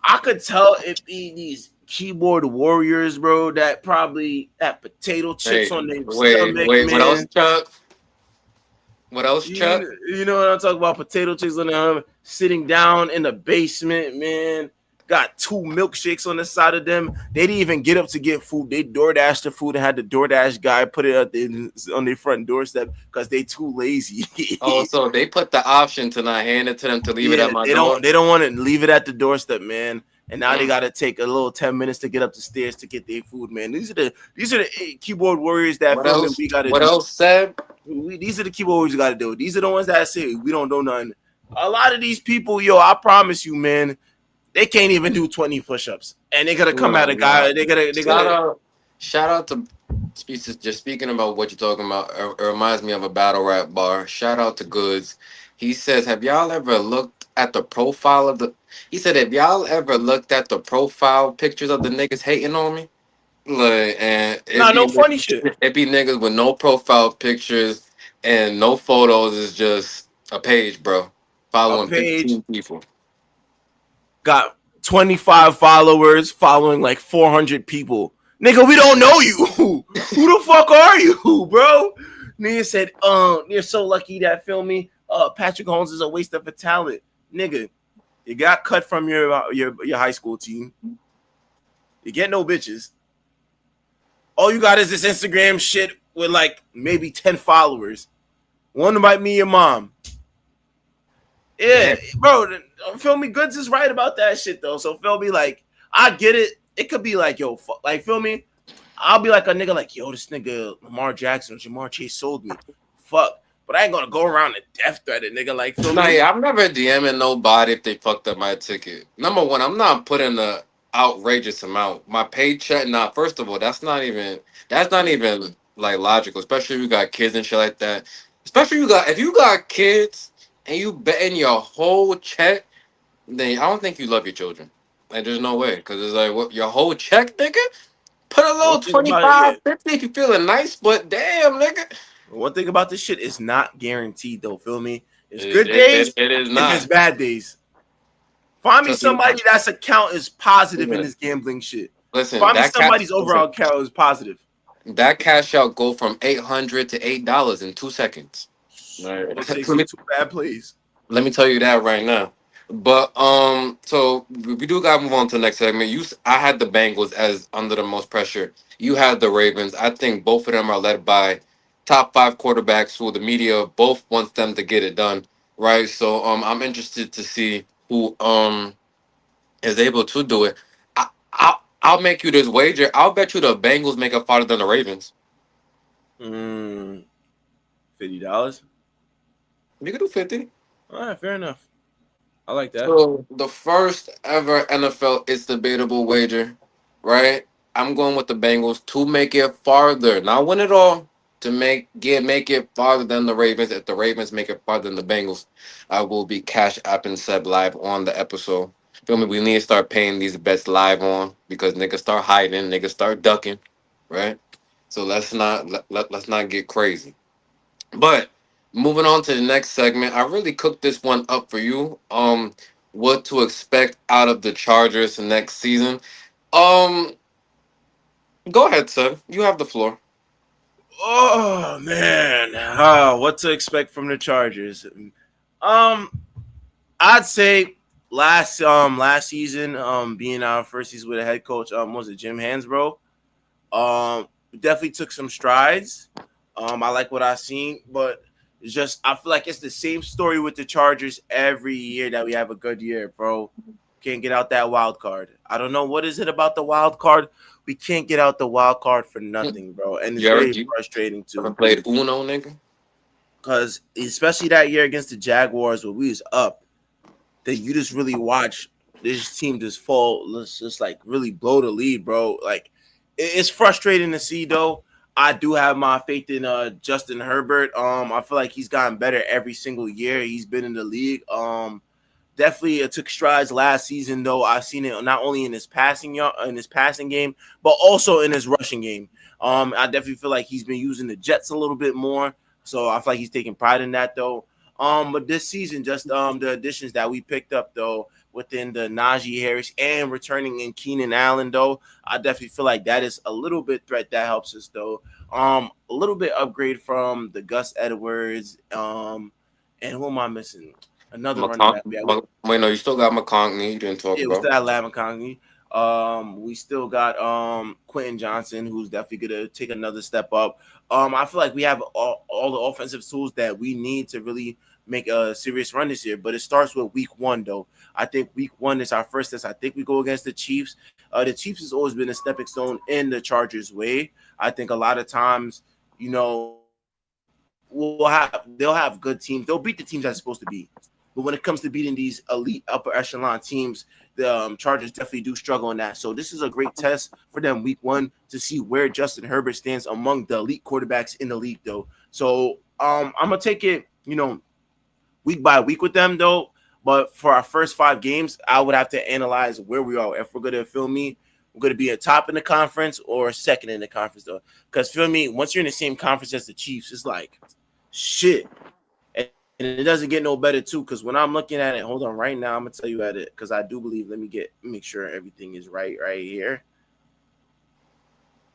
I could tell it be these keyboard warriors, bro, that probably have potato chips Hey, on their wait, stomach, wait. What else, man. Chuck? What else, Chuck? You know what I'm talking about? Potato chips on them, sitting down in the basement, man. Got two milkshakes on the side of them. They didn't even get up to get food. They DoorDash the food and had the DoorDash guy put it on their front doorstep because they too lazy. Oh, so they put the option to not hand it to them to leave it Yeah, at my they don't door. they don't want to leave it at the doorstep, man. And now they Mm. got to take a little 10 minutes to get up the stairs to get their food, man. These are the keyboard warriors that What feel me. else? We got to What do. else said? These are the keyboard warriors we got to do. These are the ones that say we don't do nothing. A lot of these people, yo, I promise you, man, they can't even do 20 push-ups, and they're gonna come at No, a guy. no. They're Shout gonna. out, shout out to species. Just speaking about what you're talking about, it reminds me of a battle rap bar. Shout out to Goods. He says, "Have y'all ever looked at the profile of the?" He said, "Have y'all ever looked at the profile pictures of the niggas hating on me? Like, and Nah, no funny shit. it be niggas with no profile pictures and no photos. It's just a page, bro, A following page 15 people." got 25 followers, following like 400 people. Nigga, we don't know you. Who the fuck are you, bro? Nigga said, you're so lucky that feel me. Patrick Holmes is a waste of a talent. Nigga, you got cut from your high school team. You get no bitches. All you got is this Instagram shit with like maybe 10 followers. One might be your mom. Yeah, Damn. bro. Feel me? Goods is right about that shit though. So feel me? Like I get it. It could be like yo, like feel me? I'll be like a nigga like yo, this nigga Lamar Jackson, Jamar Chase sold me. Fuck. But I ain't gonna go around and death threat it, nigga. Like feel Nah, me? yeah, I'm never DMing nobody if they fucked up my ticket. Number one, I'm not putting a outrageous amount. My paycheck, nah. First of all, that's not even like logical. Especially if you got kids and shit like that. Especially if you got kids and you betting your whole check, then I don't think you love your children. Like there's no way, because it's like what your whole check, nigga. Put a little One thing twenty about it, yeah. five, 50 if you feeling nice, but damn, nigga, One thing about this shit is not guaranteed though. Feel me? It's it, good it, days it, it is and there's not. bad days. Find me Trust me. somebody that's account is positive in Listen, this gambling shit. listen, Find me that cat. somebody's overall Listen, account is positive. that cash out go from 800 to $8 in 2 seconds. Right. All it takes let is me two bad plays. let me tell you that right now. But so we do gotta move on to the next segment. I had the Bengals as under the most pressure. You had the Ravens. I think both of them are led by top five quarterbacks who the media both wants them to get it done. Right. So I'm interested to see who is able to do it. I'll make you this wager. I'll bet you the Bengals make it farther than the Ravens. Mm, $50. You can do 50. All right, fair enough. I like that. So the first ever NFL is debatable wager, right? I'm going with the Bengals to make it farther, not win it all, to make it farther than the Ravens. If the Ravens make it farther than the Bengals, I will be cash apping Seb live on the episode. Feel me? We need to start paying these bets live on because niggas start hiding, niggas start ducking, right? So let's not get crazy. But moving on to the next segment, I really cooked this one up for you. What to expect out of the Chargers next season. Um, Go ahead, sir. You have the floor. Oh man, what to expect from the Chargers? Um, I'd say last season, being our first season with a head coach, was it Jim Hansbrough? We definitely took some strides. I like what I seen, but it's just I feel like it's the same story with the Chargers every year that we have a good year, bro. Can't get out that wild card. I don't know what is it about the wild card. We can't get out the wild card for nothing, bro, and it's very You frustrating ever too. played Uno, nigga? Because especially that year against the Jaguars, where we was up, that you just really watch. this team just fall. Let's just like really blow the lead, bro. Like it's frustrating to see though. I do have my faith in Justin Herbert. I feel like he's gotten better every single year he's been in the league. Definitely it took strides last season though. I've seen it not only in his passing game, but also in his rushing game. I definitely feel like he's been using the Jets a little bit more. So I feel like he's taking pride in that though. But this season, just the additions that we picked up though within the Najee Harris and returning in Keenan Allen though, I definitely feel like that is a little bit threat that helps us though. A little bit upgrade from the Gus Edwards. And who am I missing? Another running back. Yeah, Wait, no, you still got McConkey. You didn't talk we about. still have Lavin Conley. We still got Quentin Johnson, who's definitely gonna take another step up. I feel like we have all the offensive tools that we need to really make a serious run this year. But it starts with week one, though. I think week one is our first test. I think we go against the Chiefs. The Chiefs has always been a stepping stone in the Chargers' way. I think a lot of times, they'll have good teams. They'll beat the teams that's supposed to be. But when it comes to beating these elite upper echelon teams, the Chargers definitely do struggle in that. So this is a great test for them week one to see where Justin Herbert stands among the elite quarterbacks in the league, though. So I'm gonna take it, week by week with them, though. But for our first 5 games, I would have to analyze where we are. If we're gonna we're gonna be a top in the conference or second in the conference, though. Because once you're in the same conference as the Chiefs, it's like shit. And it doesn't get no better too, because when I'm looking at it, hold on, right now I'm gonna tell you at it, because I do believe. Let me make sure everything is right here.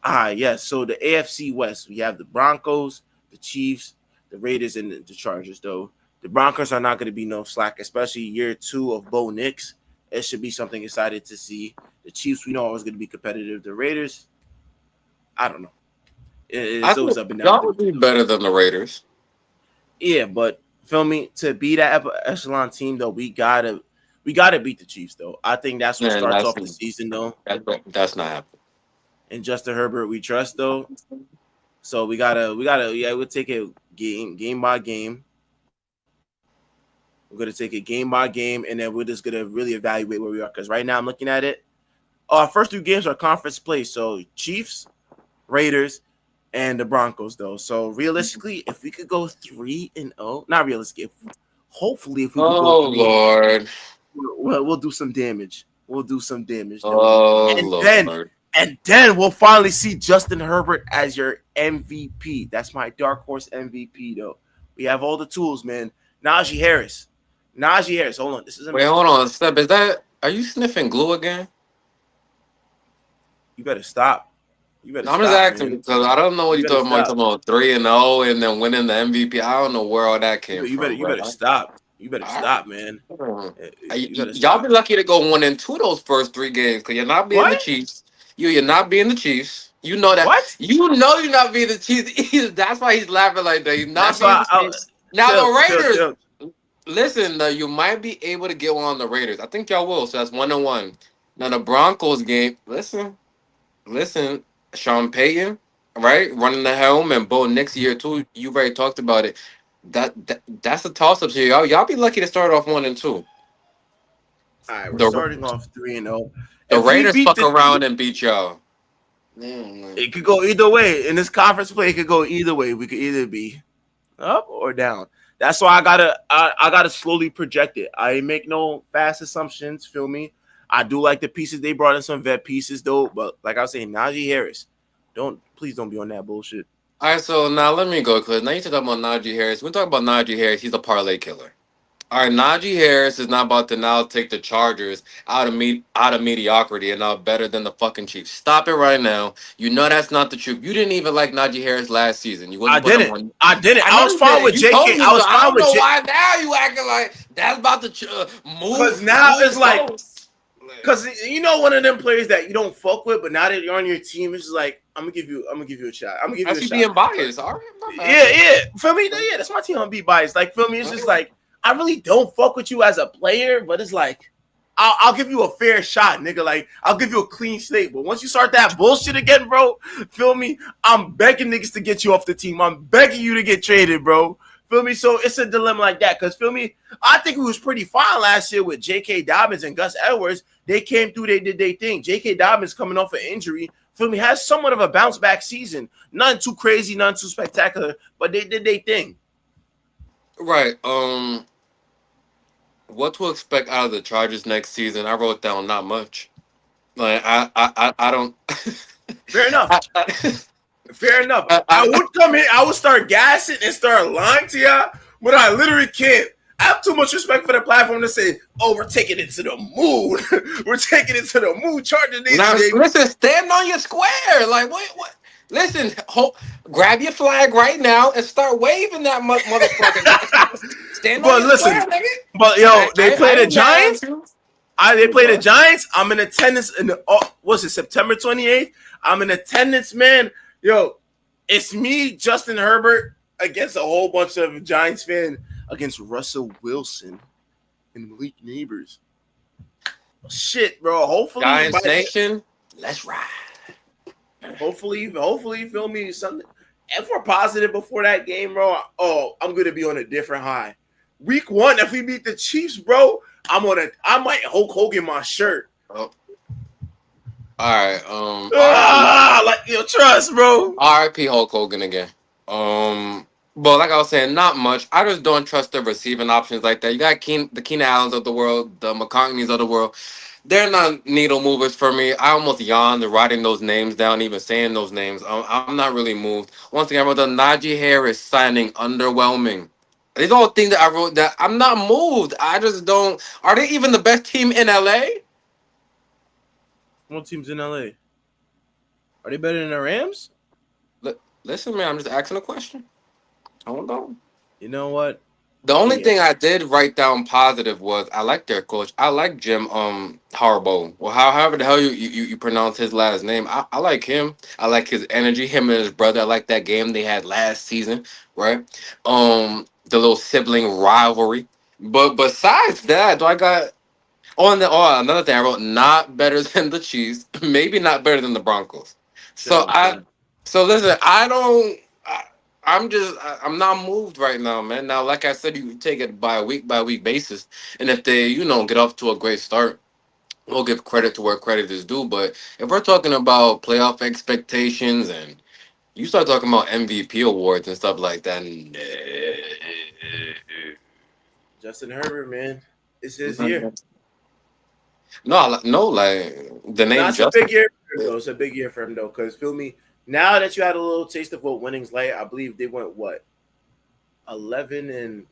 Yes. So the AFC West, we have the Broncos, the Chiefs, the Raiders, and the Chargers. Though the Broncos are not going to be no slack, especially year 2 of Bo Nix. It should be something excited to see. The Chiefs, we know, is going to be competitive. The Raiders, I don't know. I It's always think up and down. y'all would be better than the Raiders. Yeah, but feel me, to be that upper echelon team though, we gotta beat the Chiefs though. I think that's what Man, starts off the season though. that's not happening. And Justin Herbert, we trust though. So we gotta yeah, we'll take it game by game. We're gonna take it game by game, and then we're just gonna really evaluate where we are. Because right now I'm looking at it. Our first 2 games are conference play. So Chiefs, Raiders, and the Broncos though. So realistically, if we could go 3-0, not realistic. Hopefully, if we could go Oh 3-0, Lord. we'll do some damage. We'll do some damage though, Oh and then Lord. we'll finally see Justin Herbert as your MVP. That's my dark horse MVP though. We have all the tools, man. Najee Harris. Najee Harris. Hold on, this is Wait, important. hold on. Step. Is that? Are you sniffing glue again? You better stop. You better No, I'm just stop, asking man. because I don't know what You you're better talking about. You're stop. talking about 3-0 and then winning the MVP. I don't know where all that came from, You bro. better stop. You better I, stop, man. You better y'all be stop. lucky to go 1-2 those first 3 games because you're not being the What? Chiefs. You're not being the Chiefs. You know that. What? You know you're not being the Chiefs. That's why he's laughing like that. He's not That's being why the Chiefs. Now Tilt, the tilt, Raiders. tilt. Listen, you might be able to get one on the Raiders. I think y'all will. So that's 1-1. Now the Broncos game. Listen. Sean Payton, right, running the helm, and Bo Nix year 2. You already talked about it. That's a toss up here. Y'all be lucky to start off 1-2. All right, we're The starting off 3-0. the If we Raiders beat fuck the, around and beat y'all. Man. it could go either way. In this conference play, it could go either way. We could either be up or down. That's why I gotta slowly project it. I make no fast assumptions. Feel me? I do like the pieces they brought in, some vet pieces though. But like I was saying, Najee Harris, please don't be on that bullshit. All right, so now let me go because now you talk about Najee Harris. We're talking about Najee Harris. He's a parlay killer. All right, Najee Harris is not about to now take the Chargers out of mediocrity and now better than the fucking Chiefs. Stop it right now. You know that's not the truth. You didn't even like Najee Harris last season. You I wasn't putting him didn't. on. I didn't. I I know was you fine did. with You told JK. me I so. was I fine don't with know J. why now you acting like that's about to Because move now it's move like, posts. because one of them players that you don't fuck with, but now that you're on your team, it's just like I'm gonna give you a shot. I'm gonna give I you a see shot. being biased. All right, my bad, Yeah, bro. yeah. For me, yeah, that's my team. I'm be biased. Like, feel me? It's just like I really don't fuck with you as a player, but it's like I'll give you a fair shot, nigga. Like I'll give you a clean slate. But once you start that bullshit again, bro, feel me? I'm begging niggas to get you off the team. I'm begging you to get traded, bro. Feel me? So it's a dilemma like that. Cause feel me, I think it was pretty fine last year with J.K. Dobbins and Gus Edwards. They came through, they did their thing. J.K. Dobbins coming off an injury, feel me, has somewhat of a bounce back season. Nothing too crazy, nothing too spectacular, but they did their thing. Right. What to expect out of the Chargers next season? I wrote down not much. Like I don't. Fair enough. I, I, Fair enough. I I, would come here, I would start gassing and start lying to y'all, but I literally can't. I have too much respect for the platform to say, "Oh, we're taking it to the moon. We're taking it to the moon." Charging these, now they listen, stand on your square. Like what? Listen, grab your flag right now and start waving that motherfucker. Stand on but your square, listen, nigga. but yo, they play I the ain't mad at Giants. you. They play the Giants. I'm in attendance in the what's it, September 28th. I'm in attendance, man. Yo, it's me, Justin Herbert, against a whole bunch of Giants fans against Russell Wilson and Malik Neighbors. Shit, bro. Hopefully by Giants Nation, let's ride. hopefully you feel me something. If we're positive before that game, bro, I'm gonna be on a different high. Week 1, if we beat the Chiefs, bro, I might Hulk Hogan my shirt. Oh, all right. R.I.P. Like trust, bro. R.I.P. Hulk Hogan again. But like I was saying, not much. I just don't trust the receiving options like that. You got the Keenan Allens of the world, the McCartneys of the world. They're not needle movers for me. I almost yawned writing those names down, even saying those names. I'm not really moved. Once again, I wrote the Najee Harris signing underwhelming. These all things that I wrote that I'm not moved. I just don't. Are they even the best team in LA? What teams in LA? Are they better than the Rams? Listen, man, I'm just asking a question. Hold on. You know what? The only Yeah. thing I did write down positive was I like their coach. I like Jim Harbaugh. Well, however the hell you pronounce his last name. I like him. I like his energy. Him and his brother. I like that game they had last season, right? The little sibling rivalry. But besides that, do I got another thing I wrote, not better than the Chiefs, maybe not better than the Broncos. So Same, same. so listen, I don't. I'm not moved right now, man. Now, like I said, you take it by week basis, and if they get off to a great start, we'll give credit to where credit is due. But if we're talking about playoff expectations and you start talking about MVP awards and stuff like that, Justin Herbert, man, it's his year. no, like the No, name it's a big Justin. year for him though. It's a big year for him though, because feel me. Now that you had a little taste of what winnings like, I believe they went what 11 and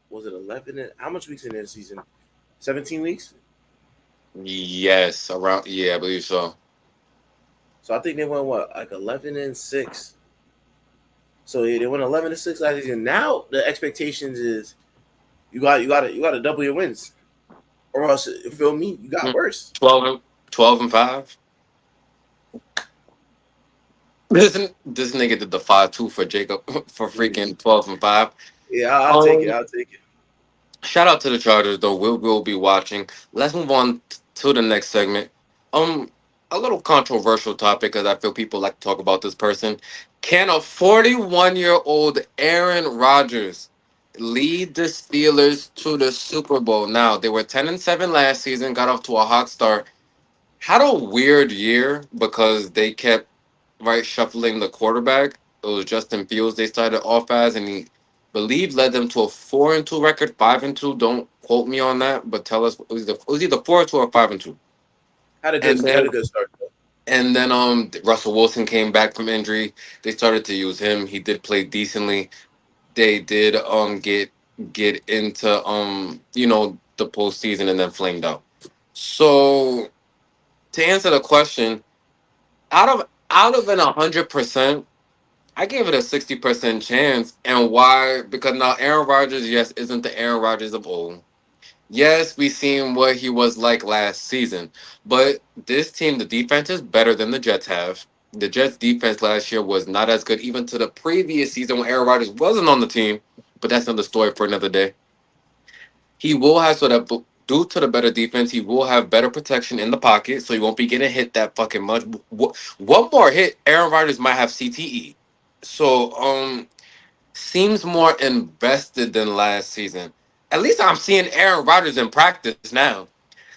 was it 11 and how much weeks in their season? 17 weeks. Yes, around yeah, I believe so. So I think they went what like 11-6. So yeah, they went 11-6 last season. Now the expectations is you got to double your wins, or else you feel me, you got Mm, worse. 12 and 5. This nigga did the 5-2 for Jacob for freaking 12 and 5. Yeah, I'll take it. Um, I'll take it. Shout out to the Chargers though. We'll be watching. Let's move on to the next segment. Um, a little controversial topic because I feel people like to talk about this person. Can a 41-year-old Aaron Rodgers lead the Steelers to the Super Bowl? Now they were 10-7 last season, got off to a hot start. Had a weird year because they kept shuffling the quarterback. It was Justin Fields they started off as, and he believed led them to a 4-2 record, 5-2. Don't quote me on that, but tell us it was either 4-2 or 5-2. And Had then a good start. Russell Wilson came back from injury. They started to use him. He did play decently. They did get into the postseason and then flamed out. So to answer the question, out of an 100%, I gave it a 60% chance. And why? Because now Aaron Rodgers, yes, isn't the Aaron Rodgers of old. Yes, we seen what he was like last season. But this team, the defense is better than the Jets have. The Jets defense last year was not as good, even to the previous season when Aaron Rodgers wasn't on the team. But that's another story for another day. He will have so that due to the better defense, he will have better protection in the pocket, so he won't be getting hit that fucking much. One more hit, Aaron Rodgers might have CTE. So seems more invested than last season. At least I'm seeing Aaron Rodgers in practice now.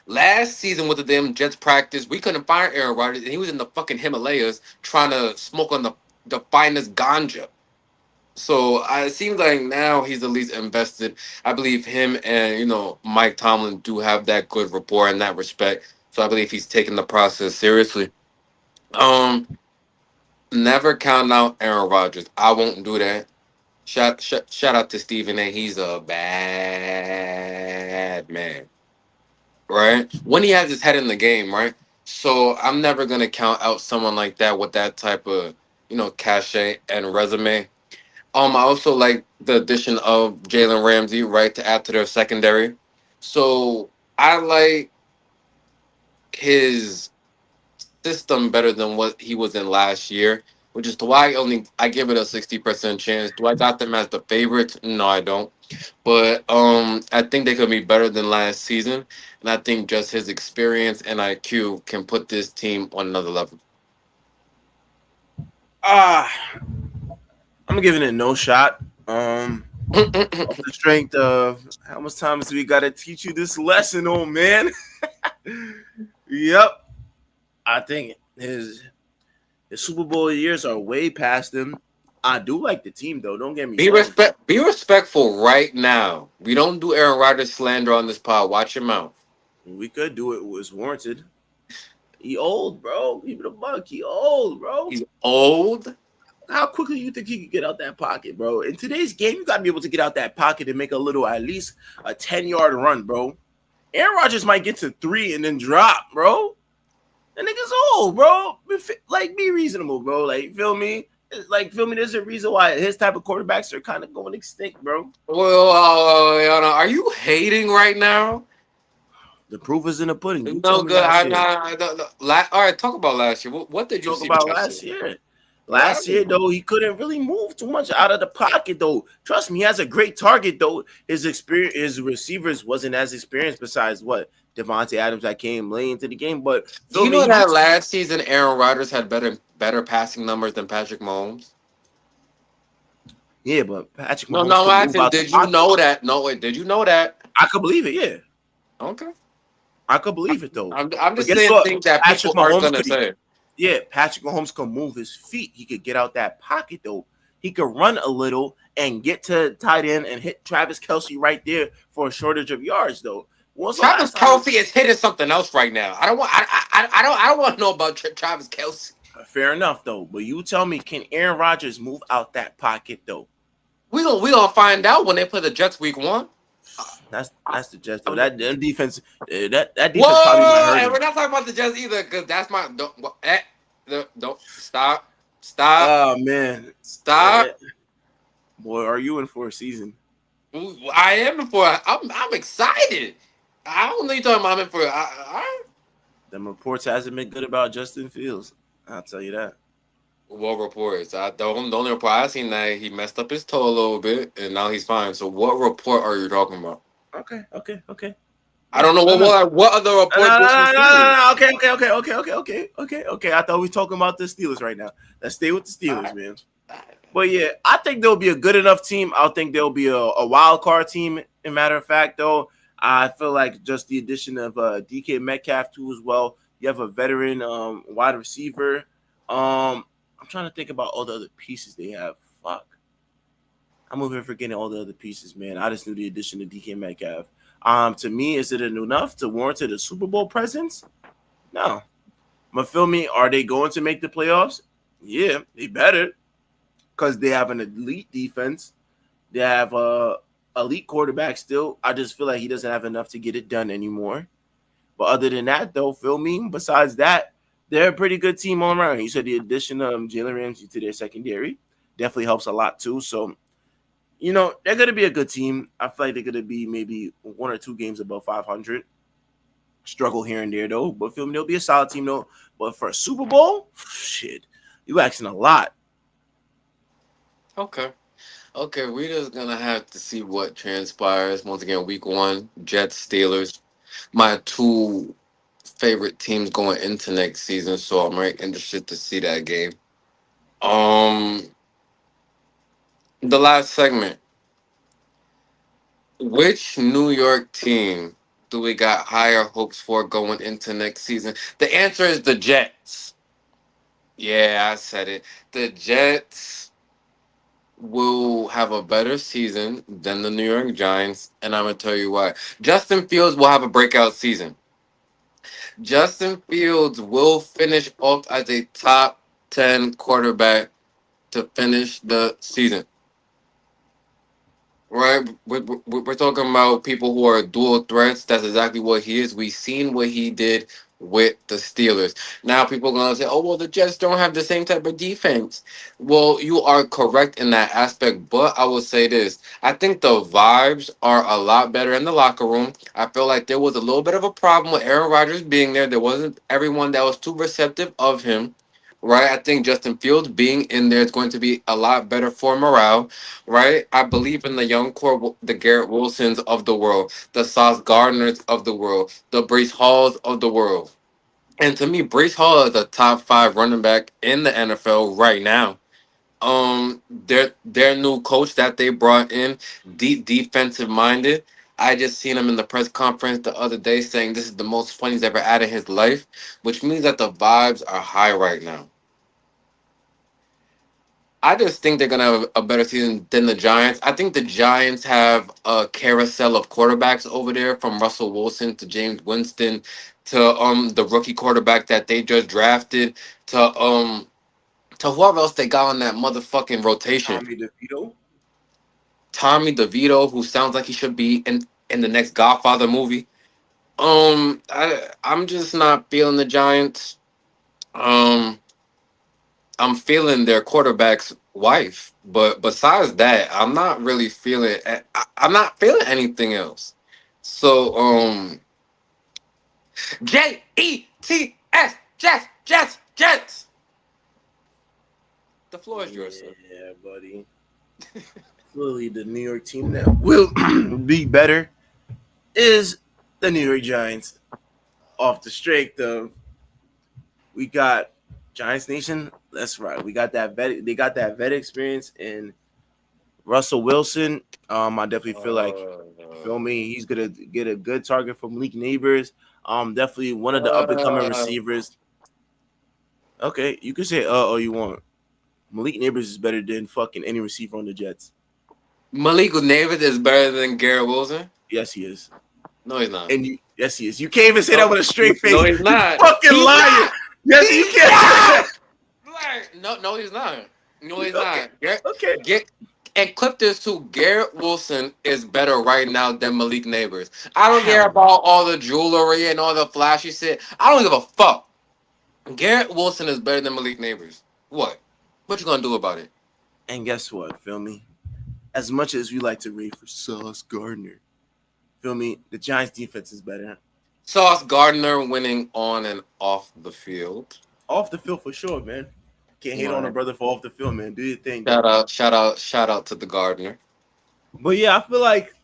Last season with the damn Jets practice, we couldn't find Aaron Rodgers, and he was in the fucking Himalayas trying to smoke on the finest ganja. So it seems like now he's at least invested. I believe him and Mike Tomlin do have that good rapport in that respect. So I believe he's taking the process seriously. Um, Never count out Aaron Rodgers. I won't do that. Shout out to Stephen A. He's a bad man, right? When he has his head in the game, right? So I'm never gonna count out someone like that with that type of cachet and resume. I also like the addition of Jalen Ramsey, right, to add to their secondary. So I like his system better than what he was in last year, which is why I give it a 60% chance. Do I got them as the favorites? No, I don't. But I think they could be better than last season, and I think just his experience and IQ can put this team on another level. Ah, I'm giving it no shot. Off the strength of how much times we gotta teach you this lesson, old man. Yep, I think his Super Bowl years are way past him. I do like the team though. Don't get me wrong. Be respectful right now. We don't do Aaron Rodgers slander on this pod. Watch your mouth. We could do it. It was warranted. He old, bro. Even a buck. He old, bro. He's old. How quickly you think he could get out that pocket, bro? In today's game, you gotta be able to get out that pocket and make a little, at least a 10-yard run, bro. Aaron Rodgers might get to 3 and then drop, bro. That nigga's old, bro. Like, be reasonable, bro. Like, feel me? Like, feel me? There's a reason why his type of quarterbacks are kind of going extinct, bro. Well, are you hating right now? The proof is in the pudding. You No told me good. last year. All right, talk about last year. What did you Talk see about last year? last year. Last year, Elaborate. though, he couldn't really move too much out of the pocket, though. Trust me, he has a great target, though. His receivers wasn't as experienced besides what Devontae Adams that came late into the game. But Do feel you me, know that last season Aaron Rodgers had better passing numbers than Patrick Mahomes? yeah, but Patrick No, Mahomes no, could I'm move asking, out the did you pocket. know that? No, wait, did you know that? I could believe it. Yeah, Okay. I could believe it though. I'm But just guess saying what? things that Patrick people aren't Mahomes gonna could. say. Yeah, Patrick Mahomes could move his feet. He could get out that pocket though. He could run a little and get to tight end and hit Travis Kelsey right there for a shortage of yards though. When's the Travis last time? Kelsey is hitting something else right now. I don't want. I don't want to know about Travis Kelsey. Fair enough though. But you tell me, can Aaron Rodgers move out that pocket though? We gonna find out when they play the Jets week one. That's the Jets though. I'm, That defense, that defense probably might whoa, hurt and we're him. not talking about the Jets either, because that's my don't stop, stop, Oh man, Eh, stop. boy, are you in for a season? I am before. I'm excited. I don't know you talking about. I'm in for. Them reports hasn't been good about Justin Fields. I'll tell you that. What reports? I don't. The only report I seen that he messed up his toe a little bit, and now he's fine. So what report are you talking about? Okay. I don't know No, no, what other no, report no, did you no, no, see? no. Okay. I thought we were talking about the Steelers right now. Let's stay with the Steelers, Alright, man. alright. But yeah, I think they'll be a good enough team. I think they'll be a wild card team. In matter of fact, though, I feel like just the addition of DK Metcalf too as well. You have a veteran wide receiver. I'm trying to think about all the other pieces they have. Fuck, I'm over here forgetting all the other pieces, man. I just knew the addition of DK Metcalf. To me, is it enough to warrant a Super Bowl presence? No. But feel me, are they going to make the playoffs? Yeah, they better because they have an elite defense. They have a elite quarterback still. I just feel like he doesn't have enough to get it done anymore. But other than that, though, feel me. Besides that, they're a pretty good team all around. You said the addition of Jalen Ramsey to their secondary definitely helps a lot too. So they're going to be a good team. I feel like they're going to be maybe 1 or 2 games above 500. Struggle here and there though, but feel me, they'll be a solid team though. But for a Super Bowl, shit, you asking a lot. Okay. Okay, we're just gonna have to see what transpires. Once again, week one, Jets, Steelers. My two favorite teams going into next season, so I'm very interested to see that game. Um The last segment. Which New York team do we got higher hopes for going into next season? The answer is the Jets. Yeah, I said it. The Jets will have a better season than the New York Giants, and I'm gonna tell you why. Justin Fields will have a breakout season. Justin Fields will finish off as a top 10 quarterback to finish the season. Right, we're talking about people who are dual threats. That's exactly what he is. We've seen what he did with the Steelers. Now people are gonna say, "Oh, well, the Jets don't have the same type of defense." Well, you are correct in that aspect, but I will say this: I think the vibes are a lot better in the locker room. I feel like there was a little bit of a problem with Aaron Rodgers being there. There wasn't everyone that was too receptive of him. Right, I think Justin Fields being in there is going to be a lot better for morale, right? I believe in the young core, the Garrett Wilsons of the world, the Sauce Gardners of the world, the Brees Halls of the world. And to me, Brees Hall is a top five running back in the NFL right now. Their new coach that they brought in, deep defensive minded. I just seen him in the press conference the other day saying this is the most fun he's ever had in his life, which means that the vibes are high right now. I just think they're gonna have a better season than the Giants. I think the Giants have a carousel of quarterbacks over there, from Russell Wilson to James Winston to the rookie quarterback that they just drafted to whoever else they got on that motherfucking rotation. Tommy DeVito. Tommy DeVito, who sounds like he should be in the next Godfather movie. I'm just not feeling the Giants. Um, I'm feeling their quarterback's wife, but besides that, I'm not really feeling. I'm not feeling anything else. So, Jets, Jets, Jets. The floor is yours, sir. Yeah, buddy. Clearly, the New York team that will be better is the New York Giants. Off the strength of we got Giants Nation. That's right. We got that vet. They got that vet experience in Russell Wilson. I definitely feel like, you feel me, he's gonna get a good target from Malik Neighbors. Definitely one of the up and coming Uh, receivers. Okay, you can say all you want. Malik Neighbors is better than fucking any receiver on the Jets. Malik Neighbors is better than Garrett Wilson. Yes, he is. No, he's not. And yes, he is. You can't even say that No, with a straight no, face. he's You not. fucking He's liar. not. Yes, you He's can't say not. that. Like, no, he's not. No, he's Okay, not. Get, okay, get, and clip this too. Garrett Wilson is better right now than Malik Neighbors. I don't care hell no. about all the jewelry and all the flashy shit. I don't give a fuck. Garrett Wilson is better than Malik Neighbors. What? What you gonna do about it? And guess what? Feel me? As much as we like to rate for Sauce Gardner, feel me? The Giants defense is better. Sauce Gardner winning on and off the field. Off the field for sure, man. Can't hate on a Right. brother for off the field, man. Do your thing, Shout bro. out, shout out, shout out to the Gardner. But yeah, I feel like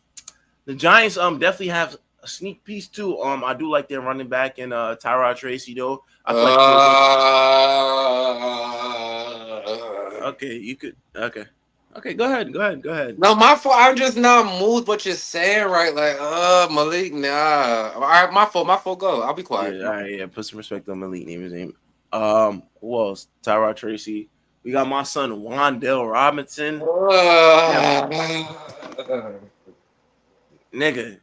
the Giants definitely have a sneak piece too. I do like their running back and Tyrod Tracy though. I feel like he'll make okay, you could okay. Okay, go ahead, go ahead, go ahead. No, my fault. I'm just not moved what you're saying, right? Like, Malik, nah. All right, my fault. Go. I'll be quiet. Yeah, all right, yeah. Put some respect on Malik Neighbors' name. Who else? Tyrod Tracy. We got my son Wandale Robinson. Nigga,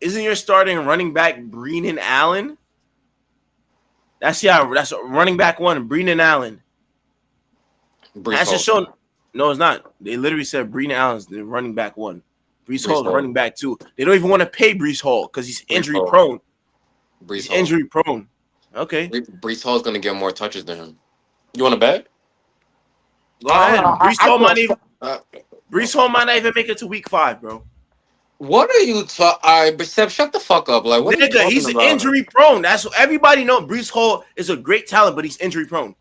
isn't your starting running back Breenan Allen? That's running back one, Breenan Allen. Brees Has just Hall. shown. No, it's not. They literally said Breenan Allen's the running back one. Brees Brees Hall's Hall. running back two. They don't even want to pay Brees Hall because he's Brees injury Hall. prone. Brees He's Hall. injury prone. Okay, Brees Hall's gonna get more touches than him. You want to bet? go ahead. I feel. Uh, Brees Hall might not even make it to week 5, bro. what are you talking? All right, Seb, shut the fuck up. Like, what are you Nigga, talking he's about? injury prone. That's what everybody know. Brees Hall is a great talent, but he's injury prone.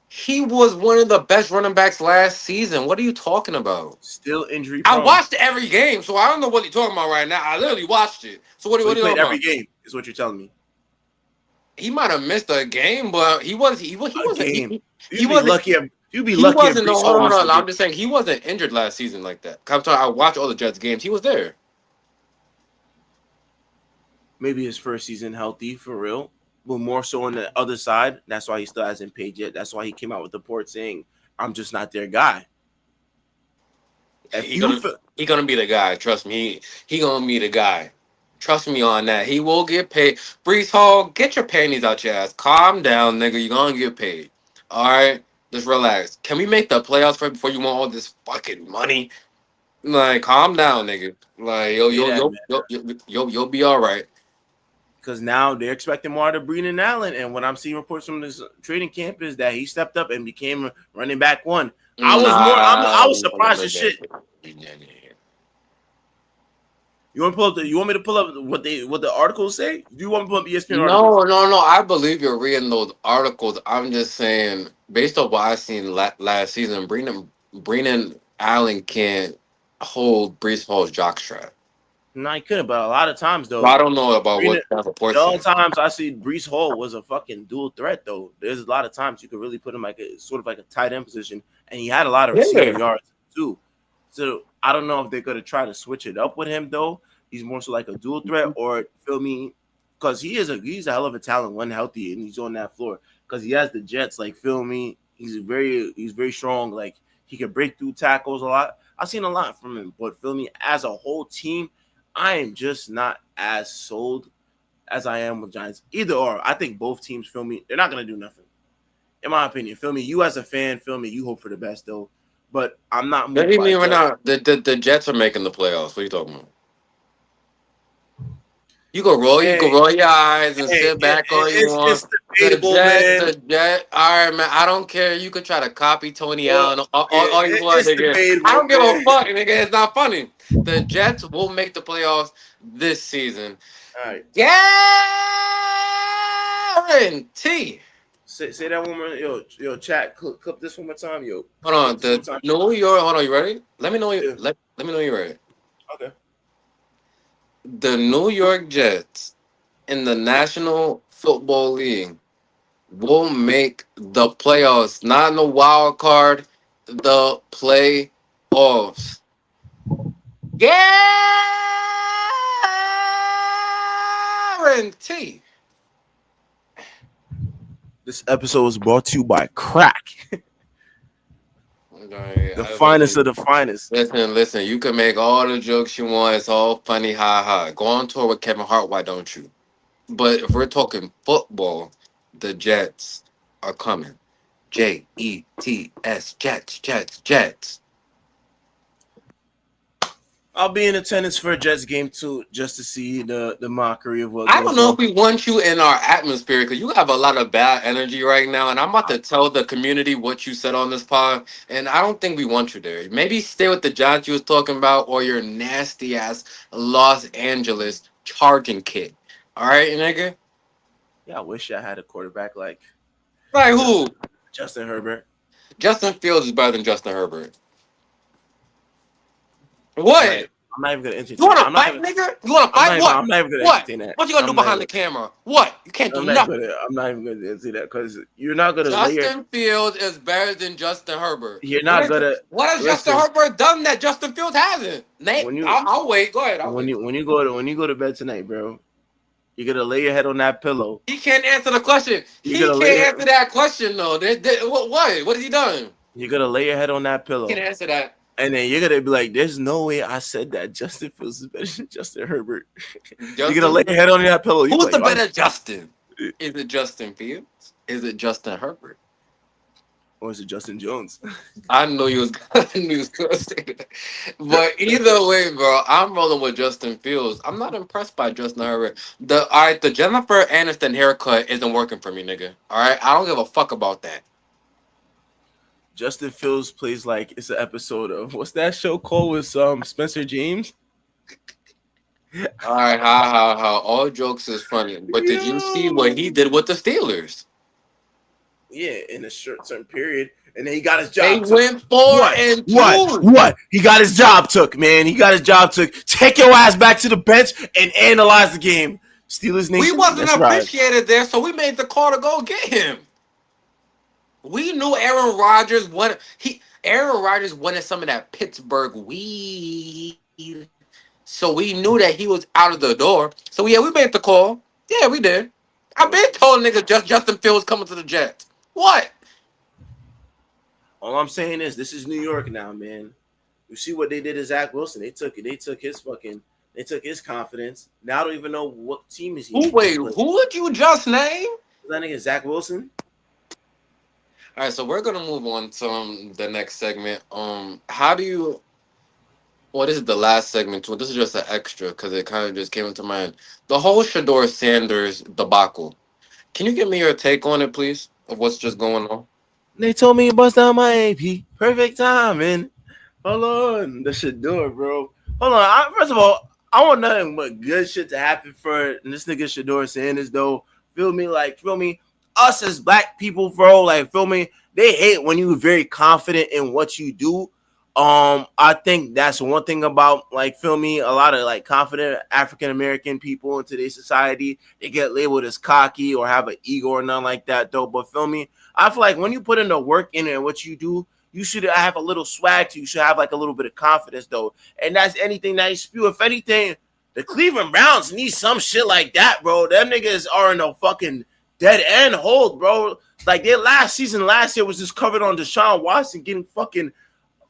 He was one of the best running backs last season. What are you talking about? Still injury I prone. watched every game, so I don't know what you're talking about right now. I literally watched it. So So what he are you played talking every about? game, is what you're telling me. He might have missed a game, but he A wasn't game. he You'd be wasn't lucky. You'd be He lucky if wasn't. No, Brees hold Hall on, hold missed a on. game. I'm just saying he wasn't injured last season like that. I'm talking, I watched all the Jets games. He was there. Maybe his first season healthy for real, but more so on the other side. That's why he still hasn't paid yet. That's why he came out with the report saying, "I'm just not their guy." If He you gonna feel, he gonna be the guy. Trust me. He gonna be the guy. Trust me on that. He will get paid. Brees Hall, get your panties out your ass. Calm down, nigga. You gonna get paid. All right, just relax. Can we make the playoffs first before you want all this fucking money? Like, calm down, nigga. Like, say that, man, you'll be all right. because now they're expecting more out of Breenan Allen, and what I'm seeing reports from this training camp is that he stepped up and became running back one. I Nah, was surprised as shit. You want to pull up you want me to pull up what the articles say? Do you want me to pull up ESPN articles? no. I believe you're reading those articles. I'm just saying, based on what I seen last season, Brennan Allen can't hold Brees Hall's jockstrap. No, he couldn't. But a lot of times But I though, don't know about Breenan, what that report the only said. times I see Brees Hall was a fucking dual threat though. There's a lot of times you could really put him like a sort of like a tight end position, and he had a lot of receiving Yeah. yards too. So I don't know if they're gonna try to switch it up with him though. He's more so like a dual threat, or feel me, because he's a hell of a talent when healthy and he's on that floor. Because he has the Jets, like feel me, he's very strong. Like he can break through tackles a lot. I've seen a lot from him, but feel me, as a whole team, I am just not as sold as I am with Giants. Either or, I think both teams feel me. They're not gonna do nothing, in my opinion. Feel me, you as a fan, feel me, you hope for the best though. But I'm not What do moved you by mean right just. now? The Jets are making the playoffs. What are you talking about? You can roll your eyes and sit back all you want. It's debatable, man. The Jet. All right, man. I don't care. You could try to copy Tony Allen all you want, It's nigga. I debatable, don't give a man. fuck, nigga. It's not funny. The Jets will make the playoffs this season. All right, Guarantee. say that one more. Yo, chat. Clip this one more time. Yo, Hold clip on. this one The more time. New York. Hold on. You ready? Let me know. Yeah. Let me know you're ready. Okay. The New York Jets in the National Football League will make the playoffs, not in the wild card, the playoffs. Guarantee. This episode was brought to you by Crack, Okay, the finest of the finest. listen. You can make all the jokes you want. It's all funny, ha ha. Go on tour with Kevin Hart. Why don't you? But if we're talking football, the Jets are coming. Jets, Jets. I'll be in attendance for a Jets game too, just to see the mockery of what I don't goes know if on. we want you in our atmosphere because you have a lot of bad energy right now, and I'm about to tell the community what you said on this pod, and I don't think we want you there. Maybe stay with the Giants you was talking about, or your nasty ass Los Angeles charging kid. All right, nigga. Yeah, I wish I had a quarterback like Like who? Justin Justin Herbert. Justin Fields is better than Justin Herbert. I'm not. What? I'm not even gonna You entertain want that. to fight, nigga? You want to fight? What? I'm not even gonna What? entertain that. What you gonna do behind the camera? What? You can't do nothing. I'm not even gonna entertain that because you're not gonna lay your. Justin Fields is better than Justin Herbert. You're not gonna What has Justin listen Herbert done that Justin Fields hasn't? Nate, when you I'll wait. Go ahead. I'll wait. when you go to bed tonight, bro. You're gonna lay your head on that pillow. He can't answer the question. You're He gonna lay can't answer that question though. What? What has he done? you're gonna lay your head on that He can't pillow, answer that. and then you're gonna be like, "There's no way I said that Justin Fields is better than Justin Herbert." You're gonna lay Justin. your head on that pillow. You Who's like, the better Justin? Is it Justin Fields? Is it Justin Herbert? or is it Justin Jones? I knew you was I knew you was gonna say that. But either way, bro, I'm rolling with Justin Fields. I'm not impressed by Justin Herbert. The Jennifer Aniston haircut isn't working for me, nigga. All right, I don't give a fuck about that. Justin Fields plays like it's an episode of what's that show called with Spencer James? All right, ha. All jokes is funny, but did you see what he did with the Steelers? Yeah, in a short term period, and then he got his They job took. went 4-2. What? He got his job took, man. He got his job took. Take your ass back to the bench and analyze the game. Steelers Nation. We wasn't Let's ride. appreciated there, so we made the call to go get him. We knew Aaron Rodgers wanted Aaron Rodgers wanted some of that Pittsburgh weed. So we knew that he was out of the door. So yeah, we made the call. Yeah, we did. I Well, been told niggas just Justin Fields coming to the Jets. What? all I'm saying is this is New York now, man. You see what they did to Zach Wilson? They took it. They took his fucking. They took his confidence. Now I don't even know what team is Who he's wait, playing. who would you just name? That nigga Zach Wilson. All right, so we're gonna move on to the next segment. How do you? Well, this is the last segment too. This is just an extra because it kind of just came into mind. The whole Shador Sanders debacle. Can you give me your take on it, please, of what's just going on? They told me to bust down my AP. Perfect timing. Hold on, the shit do it, bro. Hold on. First of all, I want nothing but good shit to happen for this nigga Shador Sanders, though. Feel me? Like, feel me? Us as black people, bro, like, feel me? They hate when you very confident in what you do. I think that's one thing about, like, feel me, a lot of like confident African American people in today's society, they get labeled as cocky or have an ego or nothing like that, though. But feel me, I feel like when you put in the work in it and what you do, you should have a little swag to you. You should have like a little bit of confidence though. And that's anything that you spew. If anything, the Cleveland Browns need some shit like that, bro. Them niggas are in a fucking dead end hold, bro. Like their last season last year was just covered on Deshaun Watson getting fucking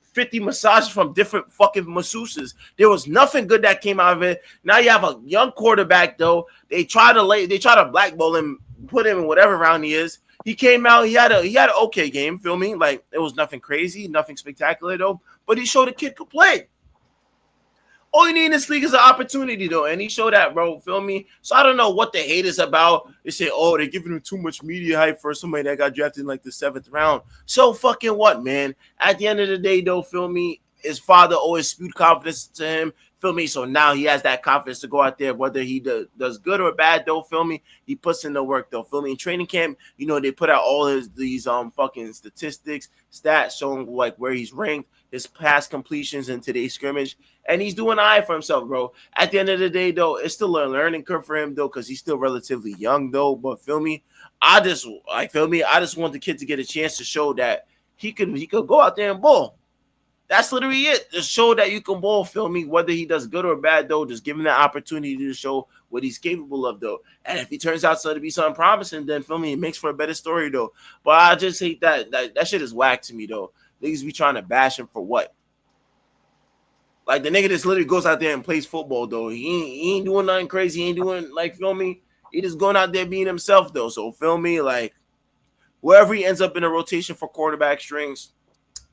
50 massages from different fucking masseuses. There was nothing good that came out of it. Now you have a young quarterback though. They try to blackball him, put him in whatever round he is. He came out, he had an okay game, feel me? Like it was nothing crazy, nothing spectacular though. But he showed a kid could play. All you need in this league is an opportunity, though, and he showed that, bro. Feel me? So I don't know what the hate is about. They say, oh, they're giving him too much media hype for somebody that got drafted in like the 7th round. So fucking what, man? At the end of the day, though, feel me? His father always spewed confidence to him. Feel me? So now he has that confidence to go out there, whether he does good or bad, though. Feel me? He puts in the work, though. Feel me? In training camp, they put out all these fucking statistics, stats showing like where he's ranked, his pass completions in today's scrimmage, and he's doing all right for himself, bro. At the end of the day, though, it's still a learning curve for him, though, because he's still relatively young, though. But feel me? I just want the kid to get a chance to show that he could go out there and ball. That's literally it. Just show that you can ball, feel me? Whether he does good or bad, though, just give him that opportunity to show what he's capable of, though. And if he turns out to be something promising, then feel me, it makes for a better story, though. But I just hate that shit is whack to me, though. Niggas be trying to bash him for what? Like the nigga just literally goes out there and plays football, though. He ain't doing nothing crazy. He ain't doing like feel me. He just going out there being himself, though. So feel me, like wherever he ends up in a rotation for quarterback strings,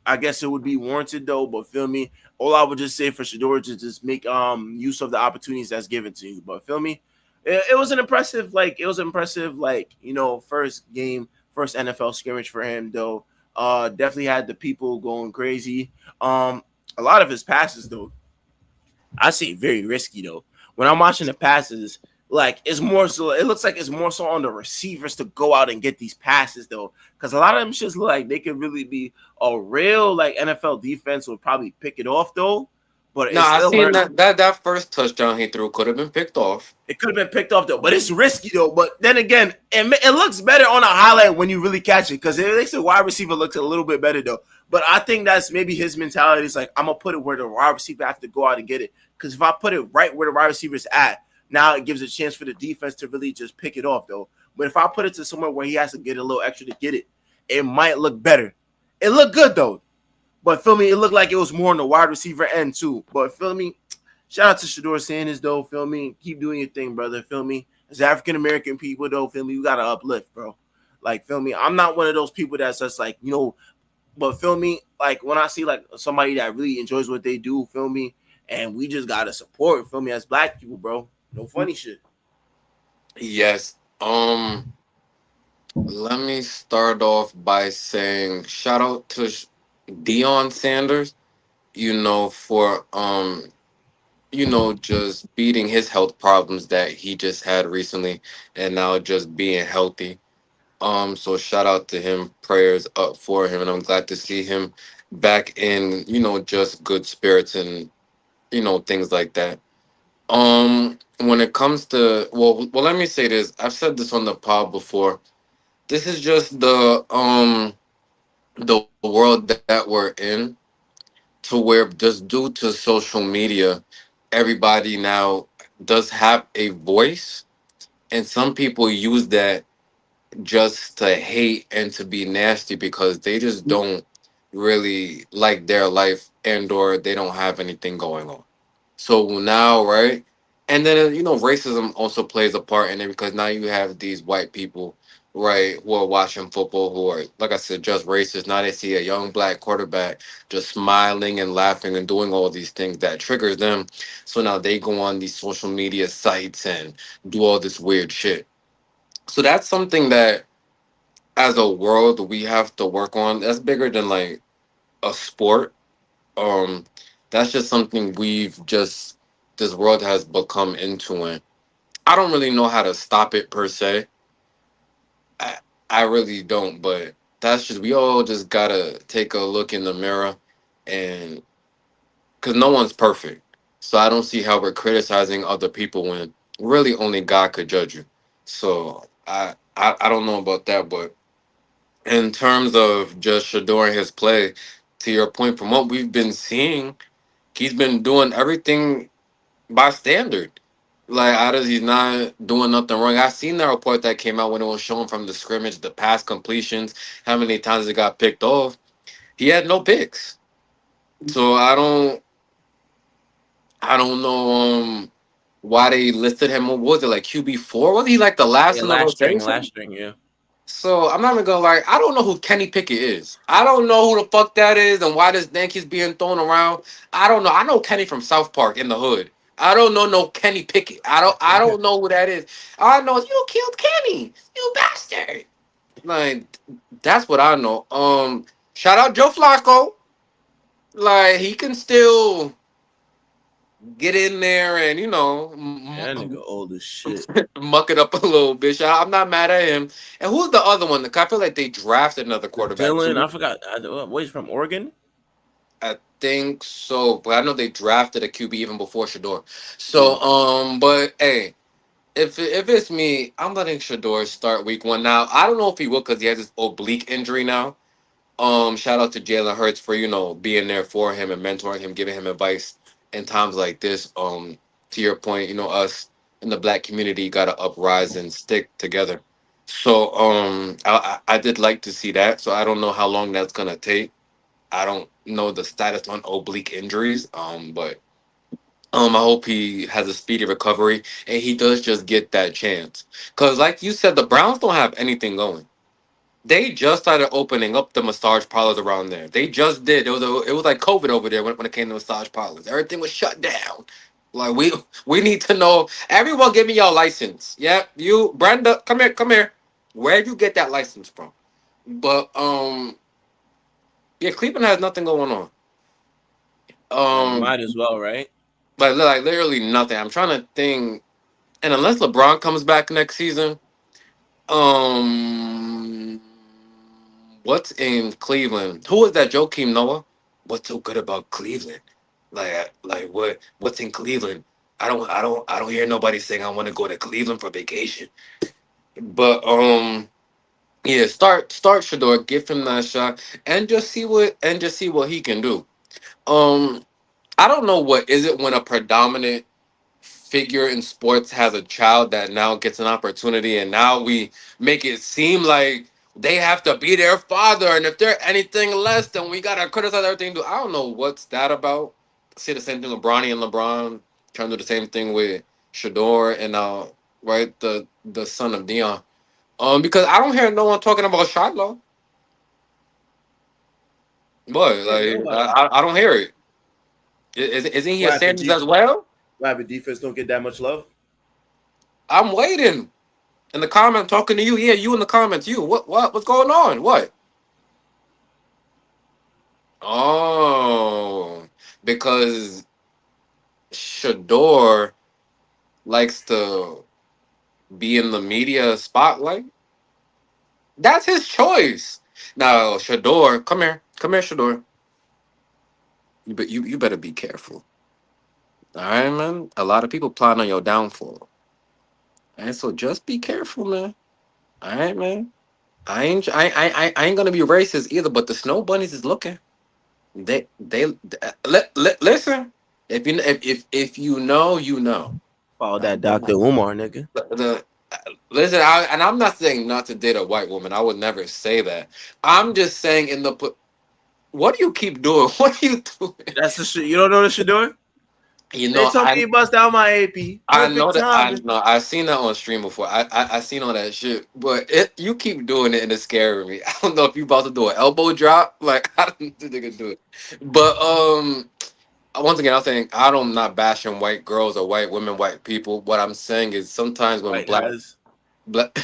I guess it would be warranted though. But feel me, all I would just say for Shador to just make use of the opportunities that's given to you. But feel me, it was an impressive first game, first NFL scrimmage for him though. Definitely had the people going crazy. A lot of his passes though, I say very risky though. When I'm watching the passes, like it's more so. It looks like it's more so on the receivers to go out and get these passes though, because a lot of them just look like they could really be a real like NFL defense would probably pick it off though, but No, it's I still seen learning. that first touchdown he threw could have been picked off. It could have been picked off though, but it's risky though. But then again, it looks better on a highlight when you really catch it because it makes the wide receiver look a little bit better though. But I think that's maybe his mentality is like I'm gonna put it where the wide receiver have to go out and get it. Because if I put it right where the wide receiver's at, now it gives a chance for the defense to really just pick it off though. But if I put it to somewhere where he has to get a little extra to get it, it might look better. It looked good though. But feel me, it looked like it was more on the wide receiver end too. But feel me, shout out to Shador Sanders though. Feel me, keep doing your thing, brother. Feel me, as African American people though, feel me, you gotta uplift, bro. Like feel me, I'm not one of those people that's just like but feel me, like when I see like somebody that really enjoys what they do, feel me, and we just gotta support, feel me, as black people, bro. No funny shit. Yes. Let me start off by saying shout out to Deion Sanders. For just beating his health problems that he just had recently, and now just being healthy. So shout out to him. Prayers up for him, and I'm glad to see him back in just good spirits and things like that. When it comes to let me say this. I've said this on the pod before. This is just the the world that we're in, to where just due to social media, everybody now does have a voice, and some people use that just to hate and to be nasty because they just don't really like their life and or they don't have anything going on. So now, right? And then racism also plays a part in it because now you have these white people, right, who are watching football who are, like I said, just racist. Now they see a young black quarterback just smiling and laughing and doing all these things that triggers them. So now they go on these social media sites and do all this weird shit. So that's something that as a world we have to work on. That's bigger than like a sport. um that's just something we've just this world has become into, and I don't really know how to stop it per se. I i really don't, but that's just, we all just gotta take a look in the mirror, and because no one's perfect, so I don't see how we're criticizing other people when really only God could judge you. So I don't know about that, but in terms of just Shador and his play, to your point, from what we've been seeing, he's been doing everything by standard. Like, out of, he's not doing nothing wrong. I seen that report that came out when it was shown from the scrimmage, the pass completions, how many times it got picked off. He had no picks. So I don't know why they listed him. What was it, like QB4? Was he like the last Yeah, in the last rotation? string, yeah. So I'm not even gonna lie. I don't know who Kenny Pickett is. I don't know who the fuck that is, and why this name keeps being thrown around. I don't know. I know Kenny from South Park in the hood. I don't know no Kenny Pickett. I don't know who that is. All I know is you killed Kenny, you bastard. Like, that's what I know. Shout out Joe Flacco. Like, he can still get in there and That nigga old as shit. muck it up a little bit. I'm not mad at him. And who's the other one? 'Cause I feel like they drafted another quarterback Dylan, I too. forgot. What, he's from Oregon? I think so, but I know they drafted a QB even before Shador. Mm. So, but hey, if it's me, I'm letting Shador start week 1. Now, I don't know if he will because he has this oblique injury now. Shout out to Jalen Hurts for being there for him and mentoring him, giving him advice in times like this. To your point, us in the black community got to uprise and stick together. So, I did like to see that. So I don't know how long that's gonna take. I don't know the status on oblique injuries. But I hope he has a speedy recovery and he does just get that chance. Cause like you said, the Browns don't have anything going. They just started opening up the massage parlors around there. They just did. It was like COVID over there when it came to massage parlors. Everything was shut down. Like, we need to know. Everyone, give me your license. Yeah, you, Brenda, come here, come here. Where'd you get that license from? But yeah, Cleveland has nothing going on. Um, Might as well, right? like literally nothing. I'm trying to think, and unless LeBron comes back next season, um, what's in Cleveland? Who is that? Joakim Noah. What's so good about Cleveland? Like what's in Cleveland? I don't hear nobody saying I want to go to Cleveland for vacation. But yeah, start Shador, give him that shot, and just see what he can do. Um, I don't know what is it when a predominant figure in sports has a child that now gets an opportunity, and now we make it seem like they have to be their father, and if they're anything less, then we gotta criticize everything. I don't know what's that about. See the same thing with Bronny and LeBron trying to do the same thing with Shador and right, the son of Dion. Because I don't hear no one talking about Shiloh. But Yeah, like nobody. I don't hear it. Isn't he a What happened? Sanders as well? What happened? Defense don't get that much love. I'm waiting. In the comment, talking to you. Yeah, you in the comments. You. What's going on? What? Oh, because Shador likes to be in the media spotlight. That's his choice. Now, Shador, come here, Shador. You better be careful. All right, man. A lot of people plan on your downfall, and so just be careful, man. All right, man. I ain't gonna be racist either. But the snow bunnies is looking. Listen. If you know, you know. Follow Uh, that Dr. Umar nigga. the listen, and I'm not saying not to date a white woman. I would never say that. I'm just saying in the what do you keep doing? What are you doing? That's the shit. You don't know what you're doing? You They know, told me you bust out my AP. I know Perfect that I timing. know I've seen that on stream before. I seen all that shit, but you keep doing it and it's scaring me. I don't know if you about to do an elbow drop. Like I don't think they can do it. But once again, I'm saying I'm not bashing white girls or white women, white people. What I'm saying is sometimes when White has. black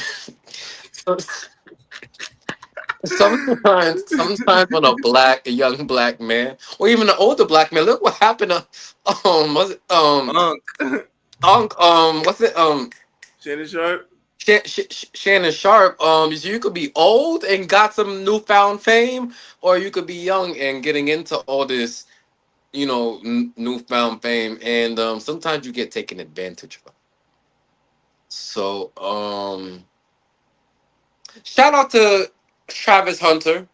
sometimes when a young black man, or even an older black man, look what happened to was it Unk. what's it Shannon Sharp. Shannon Sharp. So you could be old and got some newfound fame, or you could be young and getting into all this, newfound fame, and sometimes you get taken advantage of. So shout out to Travis Hunter.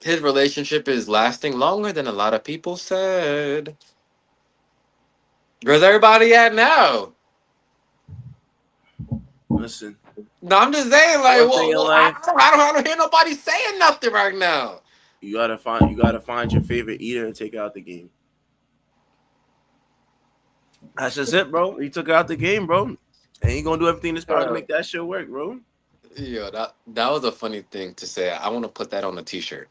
His relationship is lasting longer than a lot of people said. Where's everybody at now? Listen, No, I'm just saying, like, one thing in life, I don't hear nobody saying nothing right now. you gotta find your favorite eater and take it out the game. That's just it, bro. He took it out the game, bro. And he gonna do everything in his power to Uh, make that shit work, bro. yeah, that was a funny thing to say. I want to put that on a T-shirt.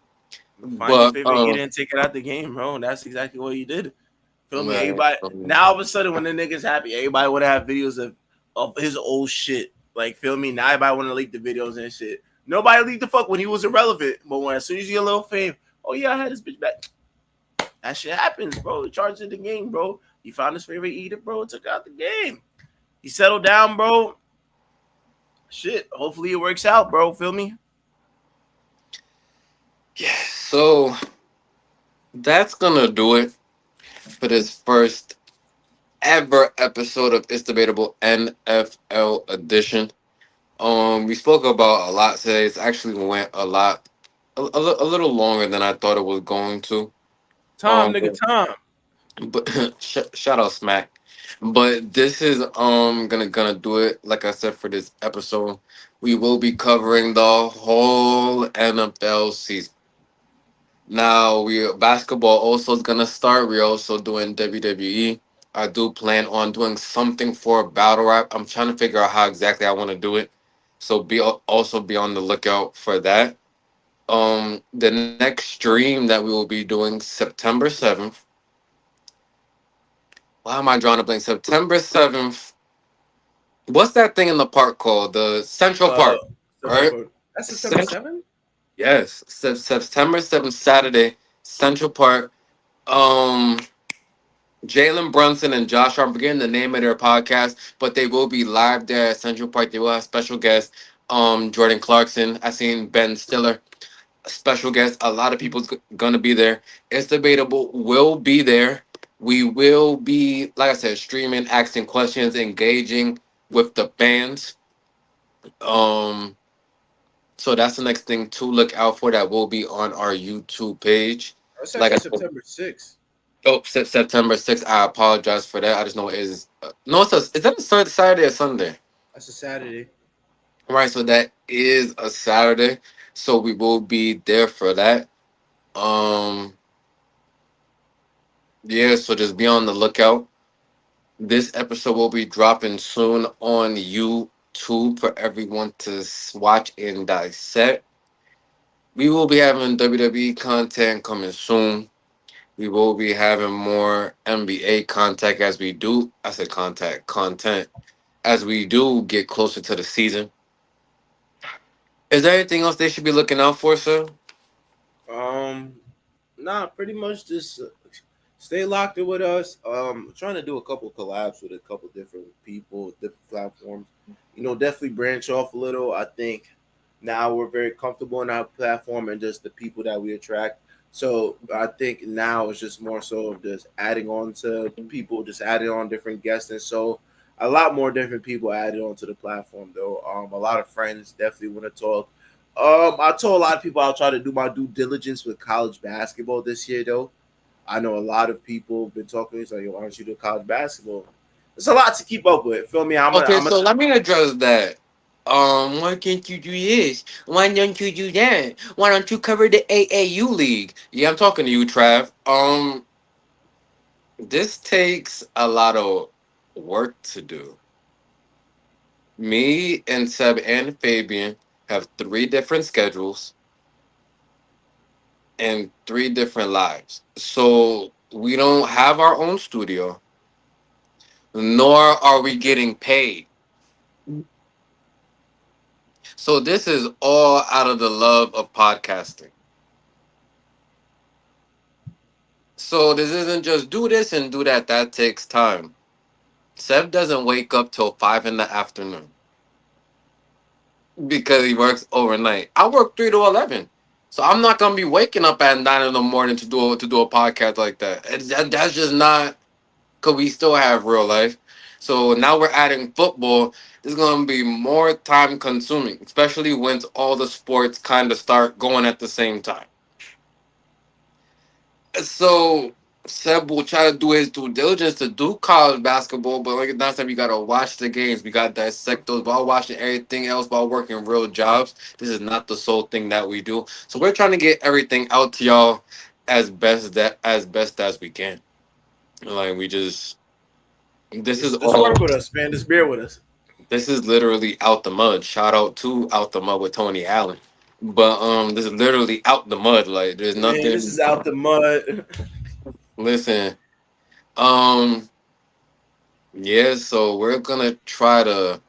Find your But favorite eater and take it out the game, bro. And that's exactly what he did. Feel me? man, Everybody now all of a sudden when the niggas happy, everybody wanna have videos of his old shit. Like, feel me? Now everybody wanna leak the videos and shit. Nobody leaked the fuck when he was irrelevant. But when as soon as you get a little fame, oh yeah, I had this bitch back. That shit happens, bro. He charged in the game, bro. He found his favorite eater, bro. Took out the game. He settled down, bro. Shit. Hopefully it works out, bro. Feel me? yeah. So that's gonna do it for this first ever episode of It's Debatable NFL edition. We spoke about a lot today. It's actually went a little longer than I thought it was going to. Tom, Um, nigga, Tom. but shout out Smack. But this is gonna do it. Like I said for this episode, we will be covering the whole NFL season. Now we basketball also is gonna start. We're also doing WWE. I do plan on doing something for battle rap. I'm trying to figure out how exactly I want to do it. So also be on the lookout for that. The next stream that we will be doing September 7th. Why am I drawing a blank? September 7th. What's that thing in the park called? The Central Uh, Park, Central right? Park. That's September Central. 7th? Yes, September 7th, Saturday, Central Park. Um, Jalen Brunson and Josh are forgetting the name of their podcast, but they will be live there at Central Park. They will have special guests. Jordan Clarkson. I seen Ben Stiller, special guest. A lot of people's gonna be there. It's debatable. Will be there. We will be, like I said, streaming, asking questions, engaging with the fans. Um, so that's the next thing to look out for. That will be on our YouTube page. That's Like actually I said, September 6th. September 6th. I apologize for that. I just know it is. No, is that a Saturday or Sunday? That's a Saturday. Right. So that is a Saturday. So we will be there for that. Um. Yeah. So just be on the lookout. This episode will be dropping soon on YouTube for everyone to watch and dissect. We will be having WWE content coming soon. We will be having more NBA contact as we do. I said content as we do get closer to the season. Is there anything else they should be looking out for, sir? Um, Nah, pretty much just stay locked in with us. Trying to do a couple collabs with a couple different people, different platforms. Definitely branch off a little. I think now we're very comfortable in our platform and just the people that we attract. So I think now it's just more so of just adding on to people, just adding on different guests. And so a lot more different people added onto the platform though. A lot of friends definitely want to talk. I told a lot of people I'll try to do my due diligence with college basketball this year though. I know a lot of people have been talking to me, like, why don't you do college basketball? It's a lot to keep up with. Feel me? Okay, I'm a so let me address that. Why can't you do this? Why don't you do that? Why don't you cover the AAU league? Yeah, I'm talking to you, Trav. This takes a lot of work to do. Me and Seb and Fabian have three different schedules and three different lives. So we don't have our own studio, nor are we getting paid. So this is all out of the love of podcasting. So this isn't just do this and do that. That takes time. Seb doesn't wake up till 5 in the afternoon because he works overnight. I work 3 to 11, so I'm not gonna be waking up at 9 in the morning to do a podcast like that. That's just not, because we still have real life. So now we're adding football. It's gonna be more time consuming, especially when all the sports kind of start going at the same time. So Seb will try to do his due diligence to do college basketball, but like last time, you gotta watch the games. We gotta dissect those while watching everything else while working real jobs. This is not the sole thing that we do. So we're trying to get everything out to y'all as best as we can. Like we just this is just all work with us, man. Just bear with us, this is literally out the mud. Shout out to Out the Mud with Tony Allen. But this is literally out the mud. Like there's man. This nothing. is out the mud. Listen, um, yeah, so we're gonna try to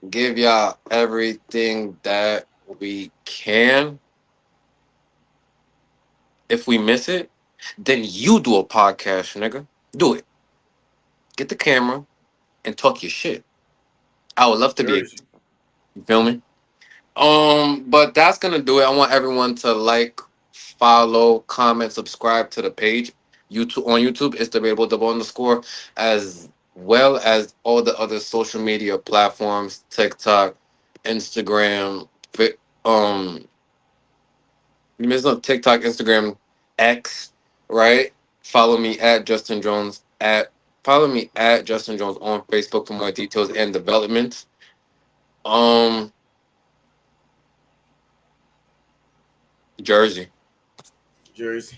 give y'all everything that we can. If we miss it, then you do a podcast, nigga. Do it. Get the camera and talk your shit. I would love to be able Jersey, to. You feel me? But that's gonna do it. I want everyone to like, follow, comment, subscribe to the page. YouTube on YouTube, it's debatable double underscore, as well as all the other social media platforms, TikTok, Instagram, um, you missed on TikTok, Instagram, X, right? Follow me at Justin Jones at Follow me at Justin Jones on Facebook for more details and developments. Um, Jersey. Jersey.